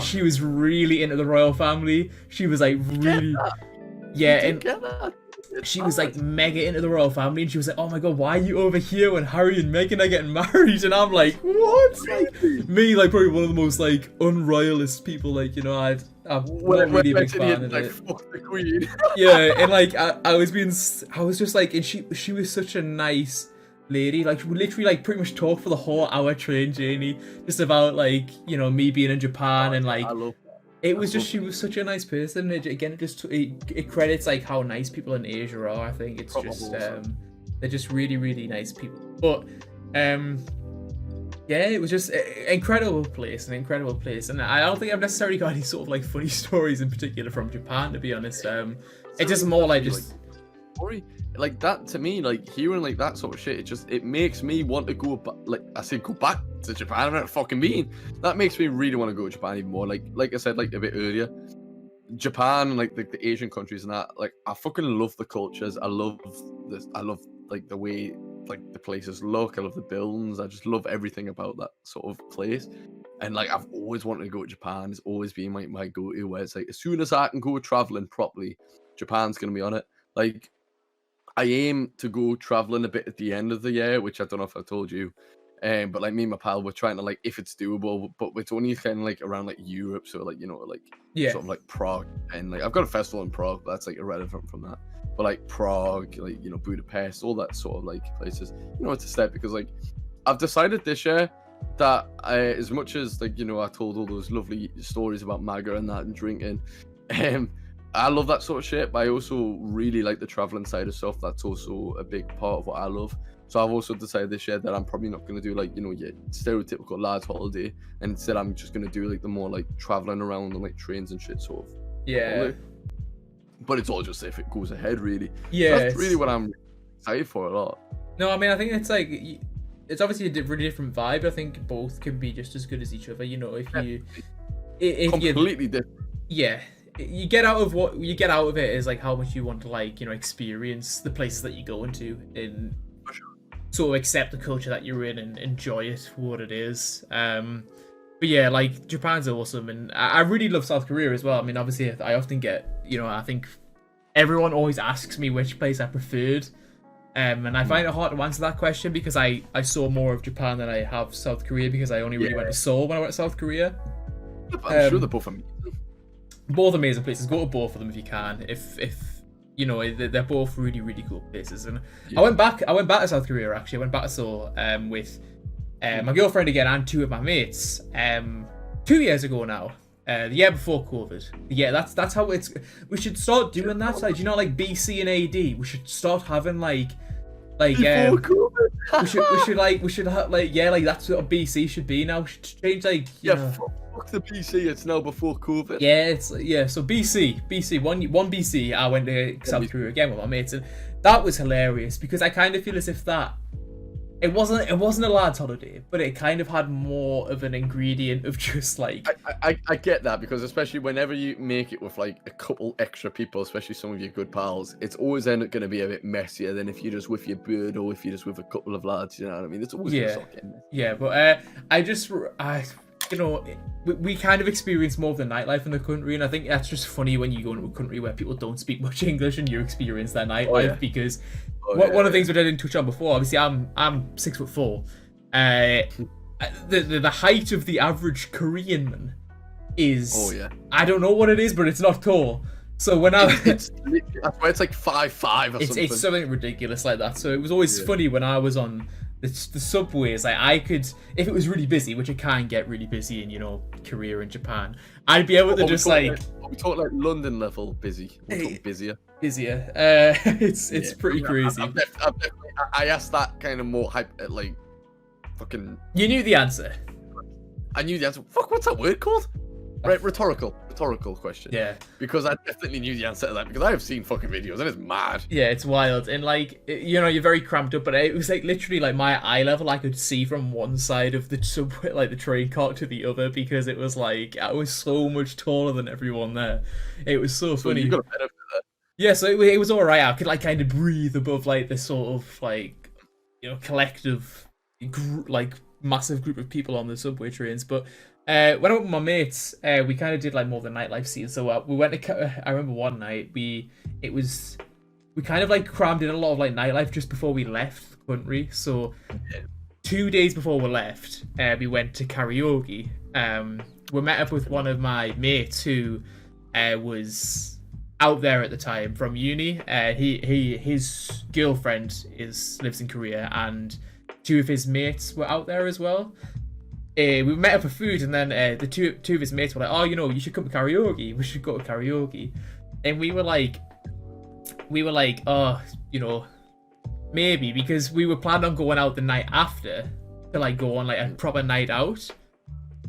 she was really into the royal family. She was like really, and she was like mega into the royal family. And she was like, "Oh my god, why are you over here when Harry and Meghan are getting married?" And I'm like, "What?" Like, me, like probably one of the most like unroyalist people. Like, you know, I'm not really a big fan of it. Fuck the Queen. Yeah, and like I was just like, and she was such a nice lady. Like, we literally like pretty much talked for the whole hour train journey just about like, you know, me being in Japan. And like, it was just, she was such a nice person. It credits like how nice people in Asia are. I think it's just they're just really, really nice people. But yeah, it was just an incredible place, and I don't think I've necessarily got any sort of like funny stories in particular from Japan, to be honest. It's just more like just story like that to me, like hearing like that sort of shit, it makes me want to go back. Like I said, go back to Japan. I don't fucking mean that makes me really want to go to Japan even more. Like I said, like a bit earlier, Japan, like the Asian countries and that. Like I fucking love the cultures. I love this. I love like the way like the places look. I love the buildings. I just love everything about that sort of place. And like I've always wanted to go to Japan. It's always been my go-to. Where it's like as soon as I can go traveling properly, Japan's gonna be on it. Like I aim to go traveling a bit at the end of the year, which I don't know if I told you. But like me and my pal, we're trying to like, if it's doable, but it's only kind of like around like Europe, so like, you know, like sort of like Prague, and like I've got a festival in Prague, but that's like irrelevant from that. But like Prague, like, you know, Budapest, all that sort of like places, you know, it's a step, because like I've decided this year that as much as like, you know, I told all those lovely stories about MAGA and that and drinking, I love that sort of shit, but I also really like the traveling side of stuff. That's also a big part of what I love. So I've also decided this year that I'm probably not going to do like, you know, your stereotypical lads holiday, and instead I'm just going to do like the more like traveling around on like trains and shit sort of. Yeah. Holiday. But it's all just if it goes ahead, really. Yeah. That's really what I'm excited for a lot. No, I mean, I think it's like, it's obviously a really different vibe. I think both can be just as good as each other, you know, if completely different. Yeah. You get out of what you get out of it is like how much you want to like, you know, experience the places that you go into and sort of accept the culture that you're in and enjoy it for what it is. But yeah, like Japan's awesome, and I really love South Korea as well. I mean, obviously I often get, you know, I think everyone always asks me which place I preferred, and I find it hard to answer that question because I saw more of Japan than I have South Korea, because I only really went to Seoul when I went to South Korea. I'm sure they're both amazing. Both amazing places. Go to both of them if you can. If you know, they're both really, really cool places. And I went back to South Korea actually. I went back to Seoul with my girlfriend again and two of my mates 2 years ago now. The year before COVID. Yeah, that's how it's. We should start doing that. Like, you know, like BC and AD. We should start having like before COVID. we should have like that's what BC should be now. We should change like Fuck the BC, it's now before COVID. So BC, one BC, I went to South Korea again with my mates, and that was hilarious because I kind of feel as if that it wasn't a lad's holiday, but it kind of had more of an ingredient of just like I get that, because especially whenever you make it with like a couple extra people, especially some of your good pals, it's always going to be a bit messier than if you're just with your bird or if you're just with a couple of lads, you know what I mean? It's always but you know, we kind of experience more of the nightlife in the country, and I think that's just funny when you go into a country where people don't speak much English and you experience that nightlife because one of the things we didn't touch on before, obviously I'm 6'4". The height of the average Korean man is I don't know what it is, but it's not tall. So when it's like 5'5" or something. It's something ridiculous like that. So it was always funny when I was on the subways, like I could, if it was really busy, which it can get really busy in, you know, Korea and Japan, I'd be able to just like. We talk like London level busy. We're talking busier. Busier. It's pretty crazy. I asked that kind of more hype, like fucking. You knew the answer. I knew the answer. Fuck, what's that word called? Right, rhetorical question. Yeah. Because I definitely knew the answer to that because I have seen fucking videos and it's mad. Yeah, it's wild. And like, you know, you're very cramped up, but it was like literally like my eye level I could see from one side of the subway, like the train cart to the other, because it was like, I was so much taller than everyone there. It was so funny. You got a benefit there. Yeah, so it was alright. I could like kind of breathe above like this sort of like, you know, collective, like massive group of people on the subway trains. But when I went with my mates, we kind of did like more of the nightlife scene. So we went to. I remember one night we kind of like crammed in a lot of like nightlife just before we left the country. So 2 days before we left, we went to karaoke. We met up with one of my mates who was out there at the time from uni. His girlfriend lives in Korea, and two of his mates were out there as well. We met up for food, and then the two of his mates were like, "Oh, you know, you should come to karaoke. We should go to karaoke." And we were like, "Oh, you know, maybe," because we were planning on going out the night after to like go on like a proper night out.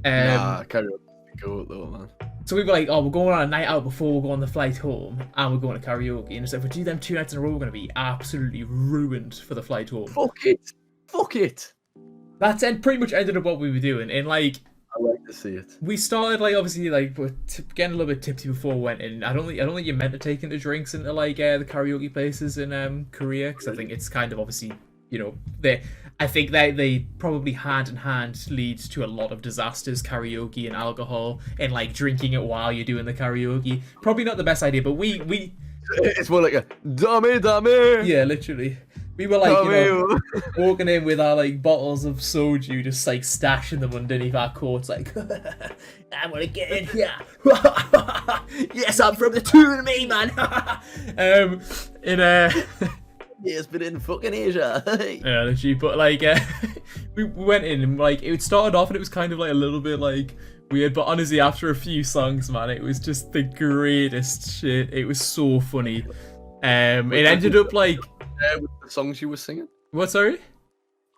Nah, karaoke go though, man. So we were like, "Oh, we're going on a night out before we go on the flight home, and we're going to karaoke." And so if we do them 2 nights in a row, we're going to be absolutely ruined for the flight home. Fuck it. That's pretty much ended up what we were doing. And like, I like to see it. we started like obviously like getting a little bit tipsy before we went in. I don't think you're meant to take into drinks into like the karaoke places in Korea, because I think it's kind of obviously, you know, I think that they probably hand in hand leads to a lot of disasters, karaoke and alcohol, and like drinking it while you're doing the karaoke. Probably not the best idea, but we it's more like a dame. Yeah, literally. We were like, you know, walking in with our like bottles of soju, just like stashing them underneath our coats, like, I want to get in here. Yes, I'm from the tune, me man. It's been in fucking Asia. Yeah, literally. But like, we went in and like it started off and it was kind of like a little bit like weird, but honestly, after a few songs, man, it was just the greatest shit. It was so funny. It ended up like. With the songs you were singing? What, sorry?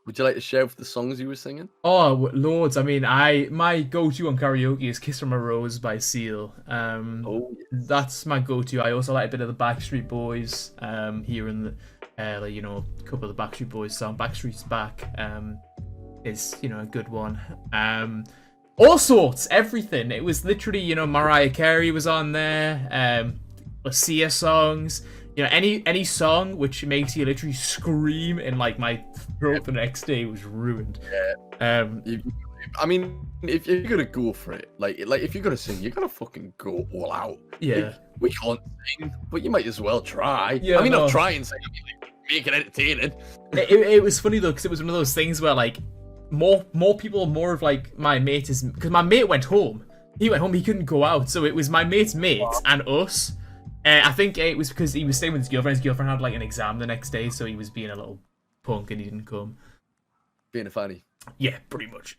Would you like to share with the songs you were singing? Oh, loads. I mean, my go-to on karaoke is "Kiss from a Rose" by Seal. Yes. That's my go-to. I also like a bit of the Backstreet Boys. Here in the, like, you know, a couple of the Backstreet Boys song, "Backstreet's Back," is, you know, a good one. All sorts, everything. It was literally, you know, Mariah Carey was on there. Sia songs. You know, any song which makes you literally scream and like my throat the next day was ruined. Yeah. I mean, if you're gonna go for it, like if you're gonna sing, you're gonna fucking go all out. Yeah. We can't sing, but you might as well try. Yeah, I mean, not try and sing. I mean, like, make it entertaining. It was funny though, because it was one of those things where like more people, more of like my mates, because my mate went home. He went home. He couldn't go out, so it was my mate's mates and us. I think it was because he was staying with his girlfriend. His girlfriend had like an exam the next day, so he was being a little punk and he didn't come. Being a fanny. Yeah, pretty much.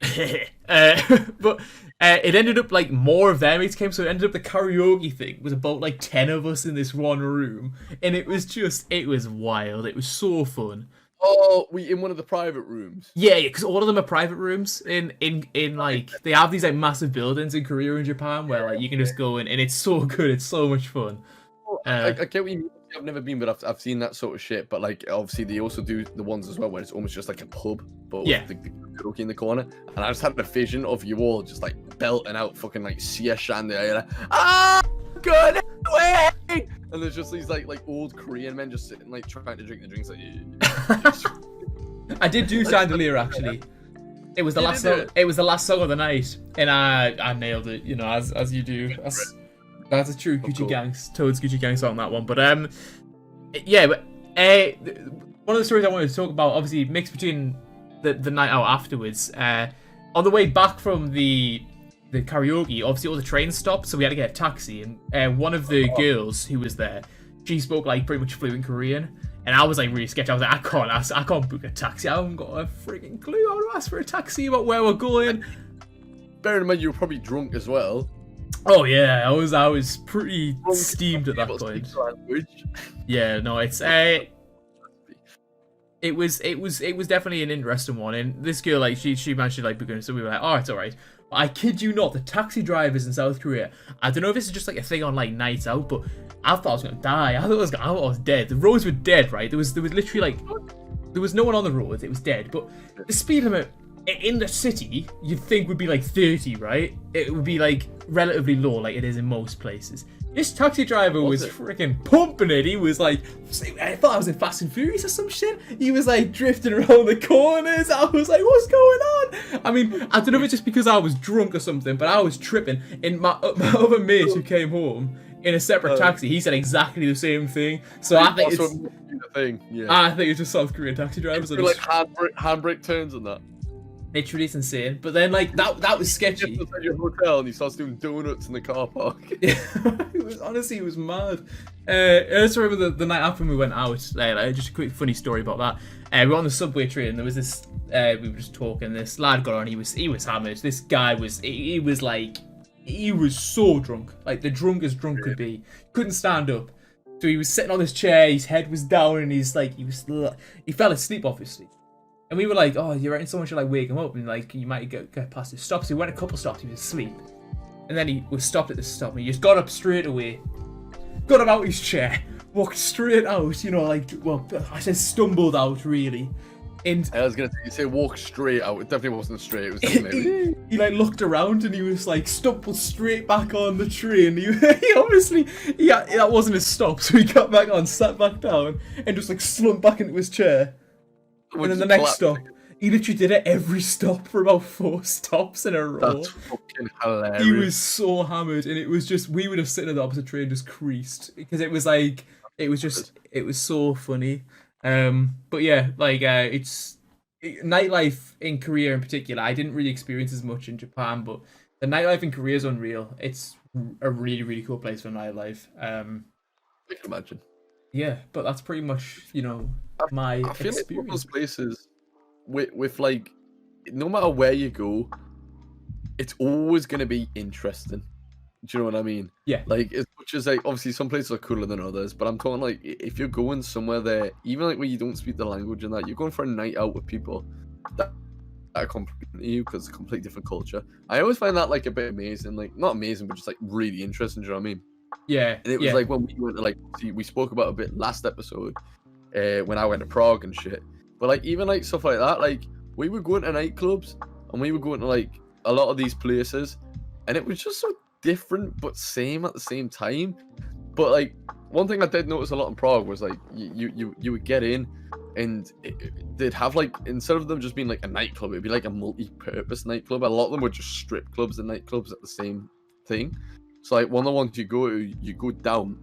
But it ended up like more of their mates came, so it ended up the karaoke thing was about like 10 of us in this one room, and it was wild. It was so fun. Oh, we in one of the private rooms. Yeah, because all of them are private rooms in like they have these like massive buildings in Korea and Japan where like you can just go in and it's so good. It's so much fun. I get what you mean. I've never been, but I've seen that sort of shit. But like, obviously, they also do the ones as well where it's almost just like a pub, but yeah, the karaoke in the corner. And I just had a vision of you all just like belting out fucking like Sia Shandaya. Good way. And there's just these like old Korean men just sitting like trying to drink the drinks. Like, I did do Chandelier actually. It was the last song. It was the last song of the night, and I nailed it. You know, as you do. That's a true Gucci Toad's Gucci Gang song, that one. But yeah, but one of the stories I wanted to talk about, obviously mixed between the night out afterwards. On the way back from the karaoke, obviously all the trains stopped, so we had to get a taxi. And one of the girls who was there, she spoke like pretty much fluent Korean, And I was like really sketchy. I was like, I can't book a taxi. I haven't got a freaking clue how to ask for a taxi about where we're going. Bearing in mind you were probably drunk as well. Oh yeah, I was pretty steamed at that point. Yeah, no, it was definitely an interesting one. And this girl, like, she managed to like book it, so we were like, oh, it's alright. I kid you not, the taxi drivers in South Korea, I don't know if this is just like a thing on like nights out, but I thought I was gonna die. I thought I was dead. The roads were dead, right? There was literally like, there was no one on the road. It was dead. But the speed limit in the city, you'd think would be like 30, right? It would be like relatively low, like it is in most places. This taxi driver was freaking pumping it. He was like, I thought I was in Fast and Furious or some shit. He was like drifting around the corners. I was like, what's going on? I mean, I don't know if it's just because I was drunk or something, but I was tripping. And my other mate who came home in a separate taxi, he said exactly the same thing. So I think it's the thing. Yeah. I think it's just South Korean taxi drivers. Like handbrake turns and that. Literally, it's insane. But then, like, that was sketchy. You get to your hotel and he starts doing donuts in the car park. It was mad. I just remember the night after we went out. Like, just a quick funny story about that. We were on the subway train. There was this. We were just talking. This lad got on. He was hammered. This guy was. He was so drunk. Like the drunkest drunk could be. Couldn't stand up. So he was sitting on this chair. His head was down, and he fell asleep, obviously. And we were like, oh, you reckon someone should like wake him up and like you might get past his stops. So he went a couple stops, he was asleep. And then he was stopped at the stop and he just got up straight away. Got him out his chair, walked straight out, you know, like, well, I said stumbled out really. And I was gonna say walk straight out. It definitely wasn't straight, it was definitely he like looked around and he was like stumbled straight back on the train. He obviously that wasn't his stop, so he got back on, sat back down, and just like slumped back into his chair. And then the next stop, he literally did it every stop for about 4 stops in a row. That's fucking hilarious. He was so hammered, and it was just, we would have sitting at the opposite train just creased because it was like, it was so funny. But yeah, like it's nightlife in Korea in particular. I didn't really experience as much in Japan, but the nightlife in Korea is unreal. It's a really, really cool place for nightlife. I can imagine. Yeah, but that's pretty much, you know, my I feel experience. like those places with like, no matter where you go, it's always going to be interesting. Do you know what I mean? Yeah. Like, as much as like, obviously some places are cooler than others, but I'm talking like, if you're going somewhere there, even like where you don't speak the language and that, you're going for a night out with people that are completely you because it's a completely different culture. I always find that like a bit amazing, like not amazing, but just like really interesting. Do you know what I mean? Yeah. And it was like when we went to like, see, we spoke about a bit last episode when I went to Prague and shit. But like even like stuff like that, like we were going to nightclubs and we were going to like a lot of these places, and it was just so different but same at the same time. But like one thing I did notice a lot in Prague was like you would get in and they'd have like, instead of them just being like a nightclub, it'd be like a multi-purpose nightclub. A lot of them were just strip clubs and nightclubs at the same thing. So like one of the ones you go down,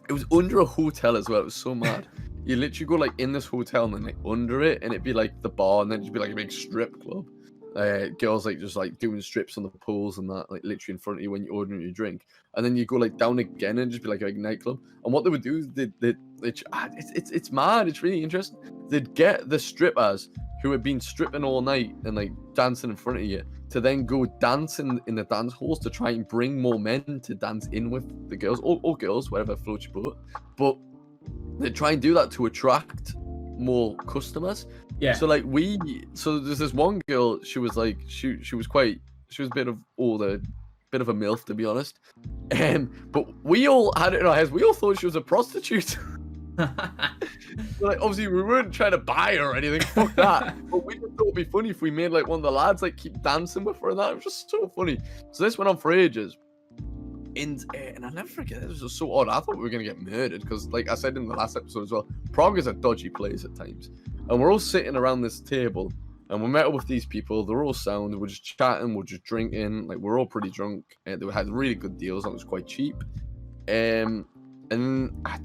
it was under a hotel as well. It was so mad. You literally go like in this hotel and then like under it, and it'd be like the bar, and then it'd be like a big strip club. Girls like just like doing strips on the pools and that, like literally in front of you when you're ordering your drink. And then you go like down again and just be like a big nightclub. And what they would do is it's mad. It's really interesting. They'd get the strippers who had been stripping all night and like dancing in front of you to then go dancing in the dance halls to try and bring more men to dance in with the girls or girls, whatever floats your boat. But they try and do that to attract more customers. Yeah. So like so there's this one girl, she was like she was a bit of older, bit of a MILF to be honest. But we all had it in our heads, we all thought she was a prostitute. Like obviously we weren't trying to buy her or anything, fuck that. But we just thought it'd be funny if we made like one of the lads like keep dancing with her and that. It was just so funny. So this went on for ages. And I'll never forget, it was just so odd. I thought we were gonna get murdered because, like I said in the last episode as well, Prague is a dodgy place at times. And we're all sitting around this table, and we met up with these people. They're all sound. We're just chatting. We're just drinking. Like we're all pretty drunk. And they had really good deals. That was quite cheap. And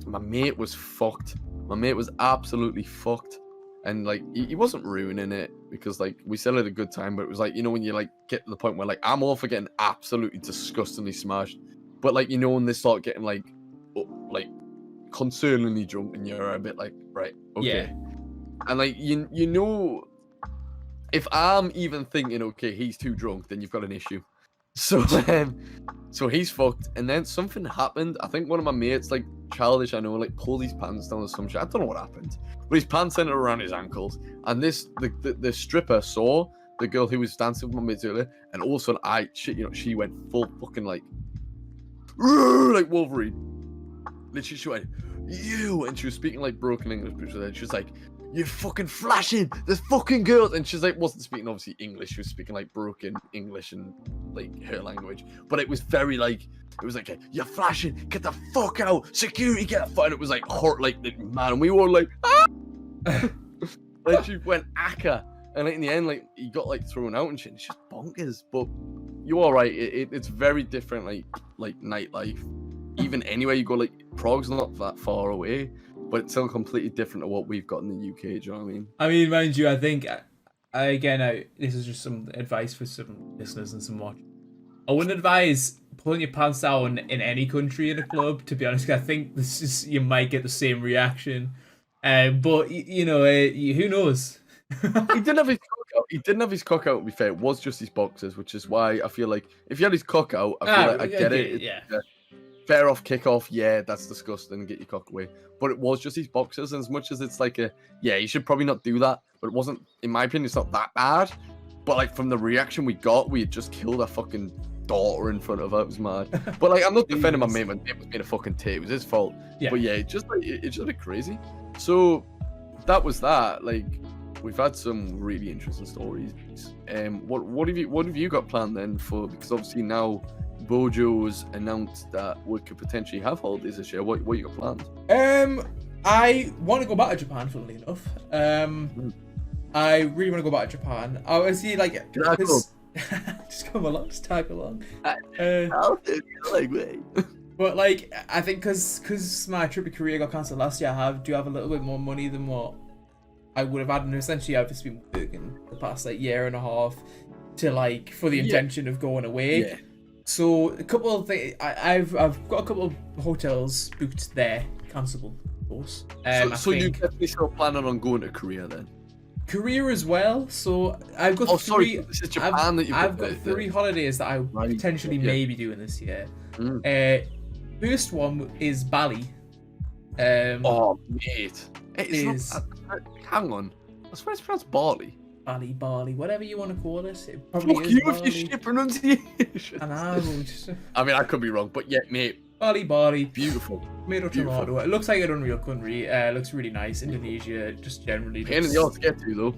my mate was fucked. My mate was absolutely fucked. And like he wasn't ruining it because like we still had a good time. But it was like, you know, when you like get to the point where like I'm all for getting absolutely disgustingly smashed. But like, you know, when they start getting like concerningly drunk, and you're a bit like, right, okay. Yeah. And like you know, if I'm even thinking, okay, he's too drunk, then you've got an issue. So so he's fucked, and then something happened. I think one of my mates, like childish, I know, like pulled his pants down or some shit. I don't know what happened, but his pants ended around his ankles, and the stripper saw the girl who was dancing with my mates earlier, and all of a sudden, she went full fucking like Wolverine. Literally, she went, you, and she was speaking like broken English, but she was like, you're fucking flashing, there's fucking girls, and she's like, wasn't speaking obviously English, she was speaking like broken English and like her language, but it was very like, it was like, you're flashing, get the fuck out, security, get the fuck, and it was like hot, like man, and we were like, ah! Like she went akka, and like, in the end, like he got like thrown out and shit. It's just bonkers, but you're all right. It's very different, like nightlife. Even anywhere you go, like Prague's not that far away, but it's still completely different to what we've got in the UK. Do you know what I mean? I mean, mind you, I think this is just some advice for some listeners and some watch. I wouldn't advise pulling your pants down in any country in a club. To be honest, I think you might get the same reaction. But you know, who knows? He didn't have his cock out. He didn't have his cock out. To be fair, it was just his boxers, which is why I feel like if he had his cock out, I feel like I get it. Yeah. Fair off, kick off. Yeah, that's disgusting. Get your cock away. But it was just his boxers, and as much as it's like you should probably not do that. But it wasn't, in my opinion, it's not that bad. But like from the reaction we got, we had just killed our fucking daughter in front of her. It was mad. But like, I'm not defending my mate. My mate was being a fucking tit. It was his fault. Yeah. But yeah, it's just a bit crazy. So that was that. Like, we've had some really interesting stories. What have you got planned then for? Because obviously now Bojo's announced that we could potentially have holidays this year. What you got planned? I want to go back to Japan. Funnily enough, I really want to go back to Japan. I was like, just come along, just tag along. I'll do it, like wait. But like, I think because my trip to Korea got cancelled last year, I do have a little bit more money than what I would have had, and essentially I've just been working the past like year and a half to like for the intention of going away. Yeah. So a couple of things, I've got a couple of hotels booked there, cancelable, of course. So you definitely still planning on going to Korea then? Korea as well. So I've got three. This is Japan that you've I've got three holidays that I potentially may be doing this year. First one is Bali. Oh mate, hang on. I swear it's pronounced Bali. Bali, whatever you want to call it. It probably Fuck is you Bali. with your shit pronunciation. And I mean, I could be wrong, but yeah, mate. Bali. Beautiful. Tomato, tomato. It looks like an unreal country. It looks really nice. Indonesia, just generally. Pain in the ass to get to though.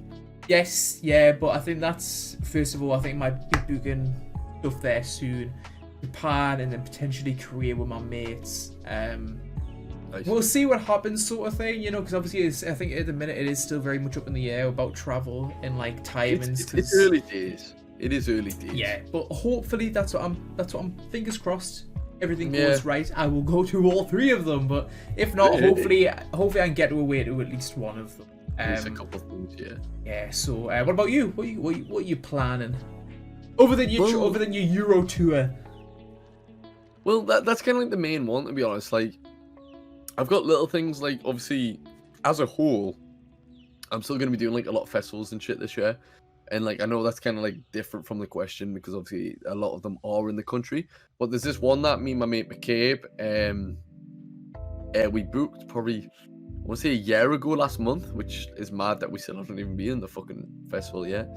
Yes, yeah, but I think that's, first of all, I think I might be booking stuff there soon. Japan and then potentially Korea with my mates. Nice. We'll see what happens, sort of thing, you know, because obviously I think at the minute it is still very much up in the air about travel and like timings. It's early days. It is early days. Yeah, but hopefully that's what I'm fingers crossed. Everything goes right. I will go to all three of them, but if not, hopefully I can get away to at least one of them. There's a couple of things, yeah. Yeah. So, what about you? What are you planning? Other than your Euro tour. Well, that's kind of like the main one, to be honest. Like, I've got little things like, obviously, as a whole, I'm still going to be doing like a lot of festivals and shit this year. And like, I know that's kind of like different from the question because obviously a lot of them are in the country. But there's this one that me and my mate McCabe, we booked probably, I want to say a year ago last month, which is mad that we still haven't even been in the fucking festival yet.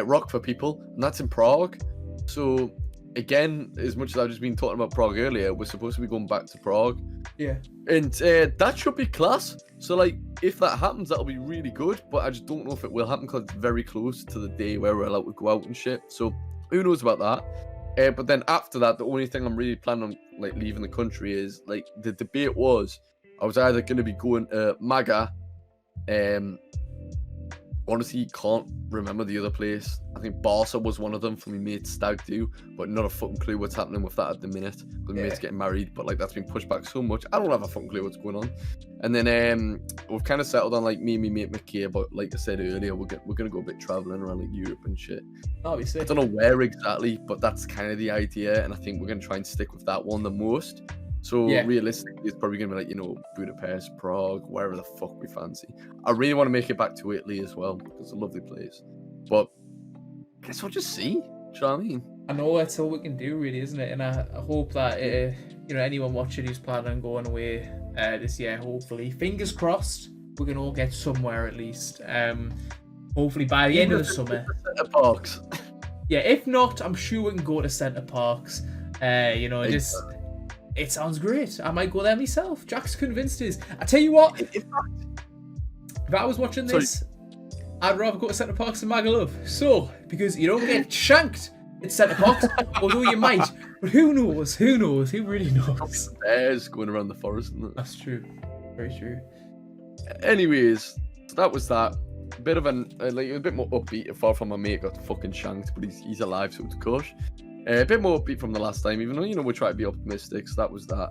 Rock for People, and that's in Prague. So again, as much as I've just been talking about Prague earlier, we're supposed to be going back to Prague. Yeah. And that should be class. So like, if that happens, that'll be really good. But I just don't know if it will happen because it's very close to the day where we're allowed to go out and shit. So who knows about that? But then after that, the only thing I'm really planning on like leaving the country is like the debate was I was either going to be going to Maga. Honestly, can't remember the other place. I think Barca was one of them for my mate's stag do, but not a fucking clue what's happening with that at the minute. Because my mate's getting married, but like that's been pushed back so much. I don't have a fucking clue what's going on. And then we've kind of settled on like me and my mate McKay, but like I said earlier, we're gonna go a bit traveling around like Europe and shit. Obviously. I don't know where exactly, but that's kind of the idea, and I think we're gonna try and stick with that one the most. So Yeah. realistically, it's probably gonna be like, you know, Budapest, Prague, wherever the fuck we fancy. I really want to make it back to Italy as well because it's a lovely place. But I guess we'll just see. Do you know what I mean? I know that's all we can do, really, isn't it? And I hope that you know, anyone watching who's planning on going away this year, hopefully, fingers crossed, we can all get somewhere at least. Hopefully by the end of the summer. Centre Parks. Yeah, if not, I'm sure we can go to Centre Parks. You know, it sounds great. I might go there myself. Jack's convinced us. I tell you what, if I was watching this, I'd rather go to Centre Parks than Magaluf. So, because you don't get shanked at Centre Parks, although you might. But who knows? Who knows? Who really knows? Bears going around the forest, isn't it? That's true. Very true. Anyways, so that was that. Bit of an like a bit more upbeat, apart from my mate got fucking shanked, but he's alive, so it's gosh. A bit more upbeat from the last time, even though, you know, we try to be optimistic. So that was that.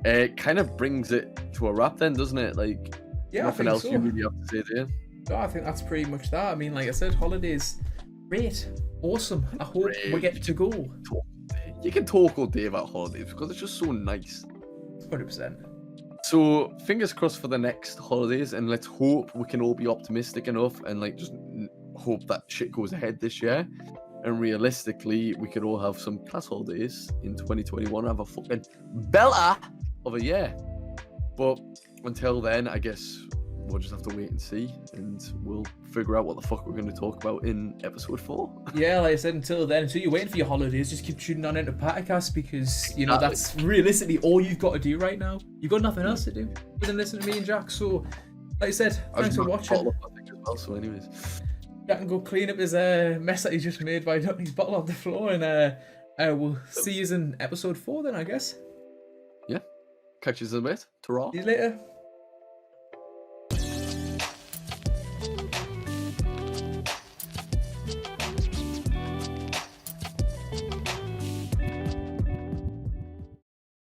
It kind of brings it to a wrap then, doesn't it? Like, Yeah, nothing I think else so. you really have to say there. No, I think that's pretty much that. I mean, like I said, holidays, great, awesome. I hope we get to go. You can talk all day about holidays because it's just so nice. 100%. So fingers crossed for the next holidays, and let's hope we can all be optimistic enough and like just hope that shit goes ahead this year. And realistically, we could all have some class holidays in 2021 and have a fucking belter of a year. But until then, I guess we'll just have to wait and see, and we'll figure out what the fuck we're going to talk about in episode 4. Yeah, like I said, until then, until you're waiting for your holidays, just keep tuning on into Pattercast because, you know, that's realistically all you've got to do right now. You've got nothing else to do other than listen to me and Jack. So, like I said, thanks for watching. So anyways, Jack can go clean up his mess that he just made by dumping his bottle on the floor, and we'll see you in episode 4 then, I guess. Yeah. Catch you in a bit. Ta-ra. See you later.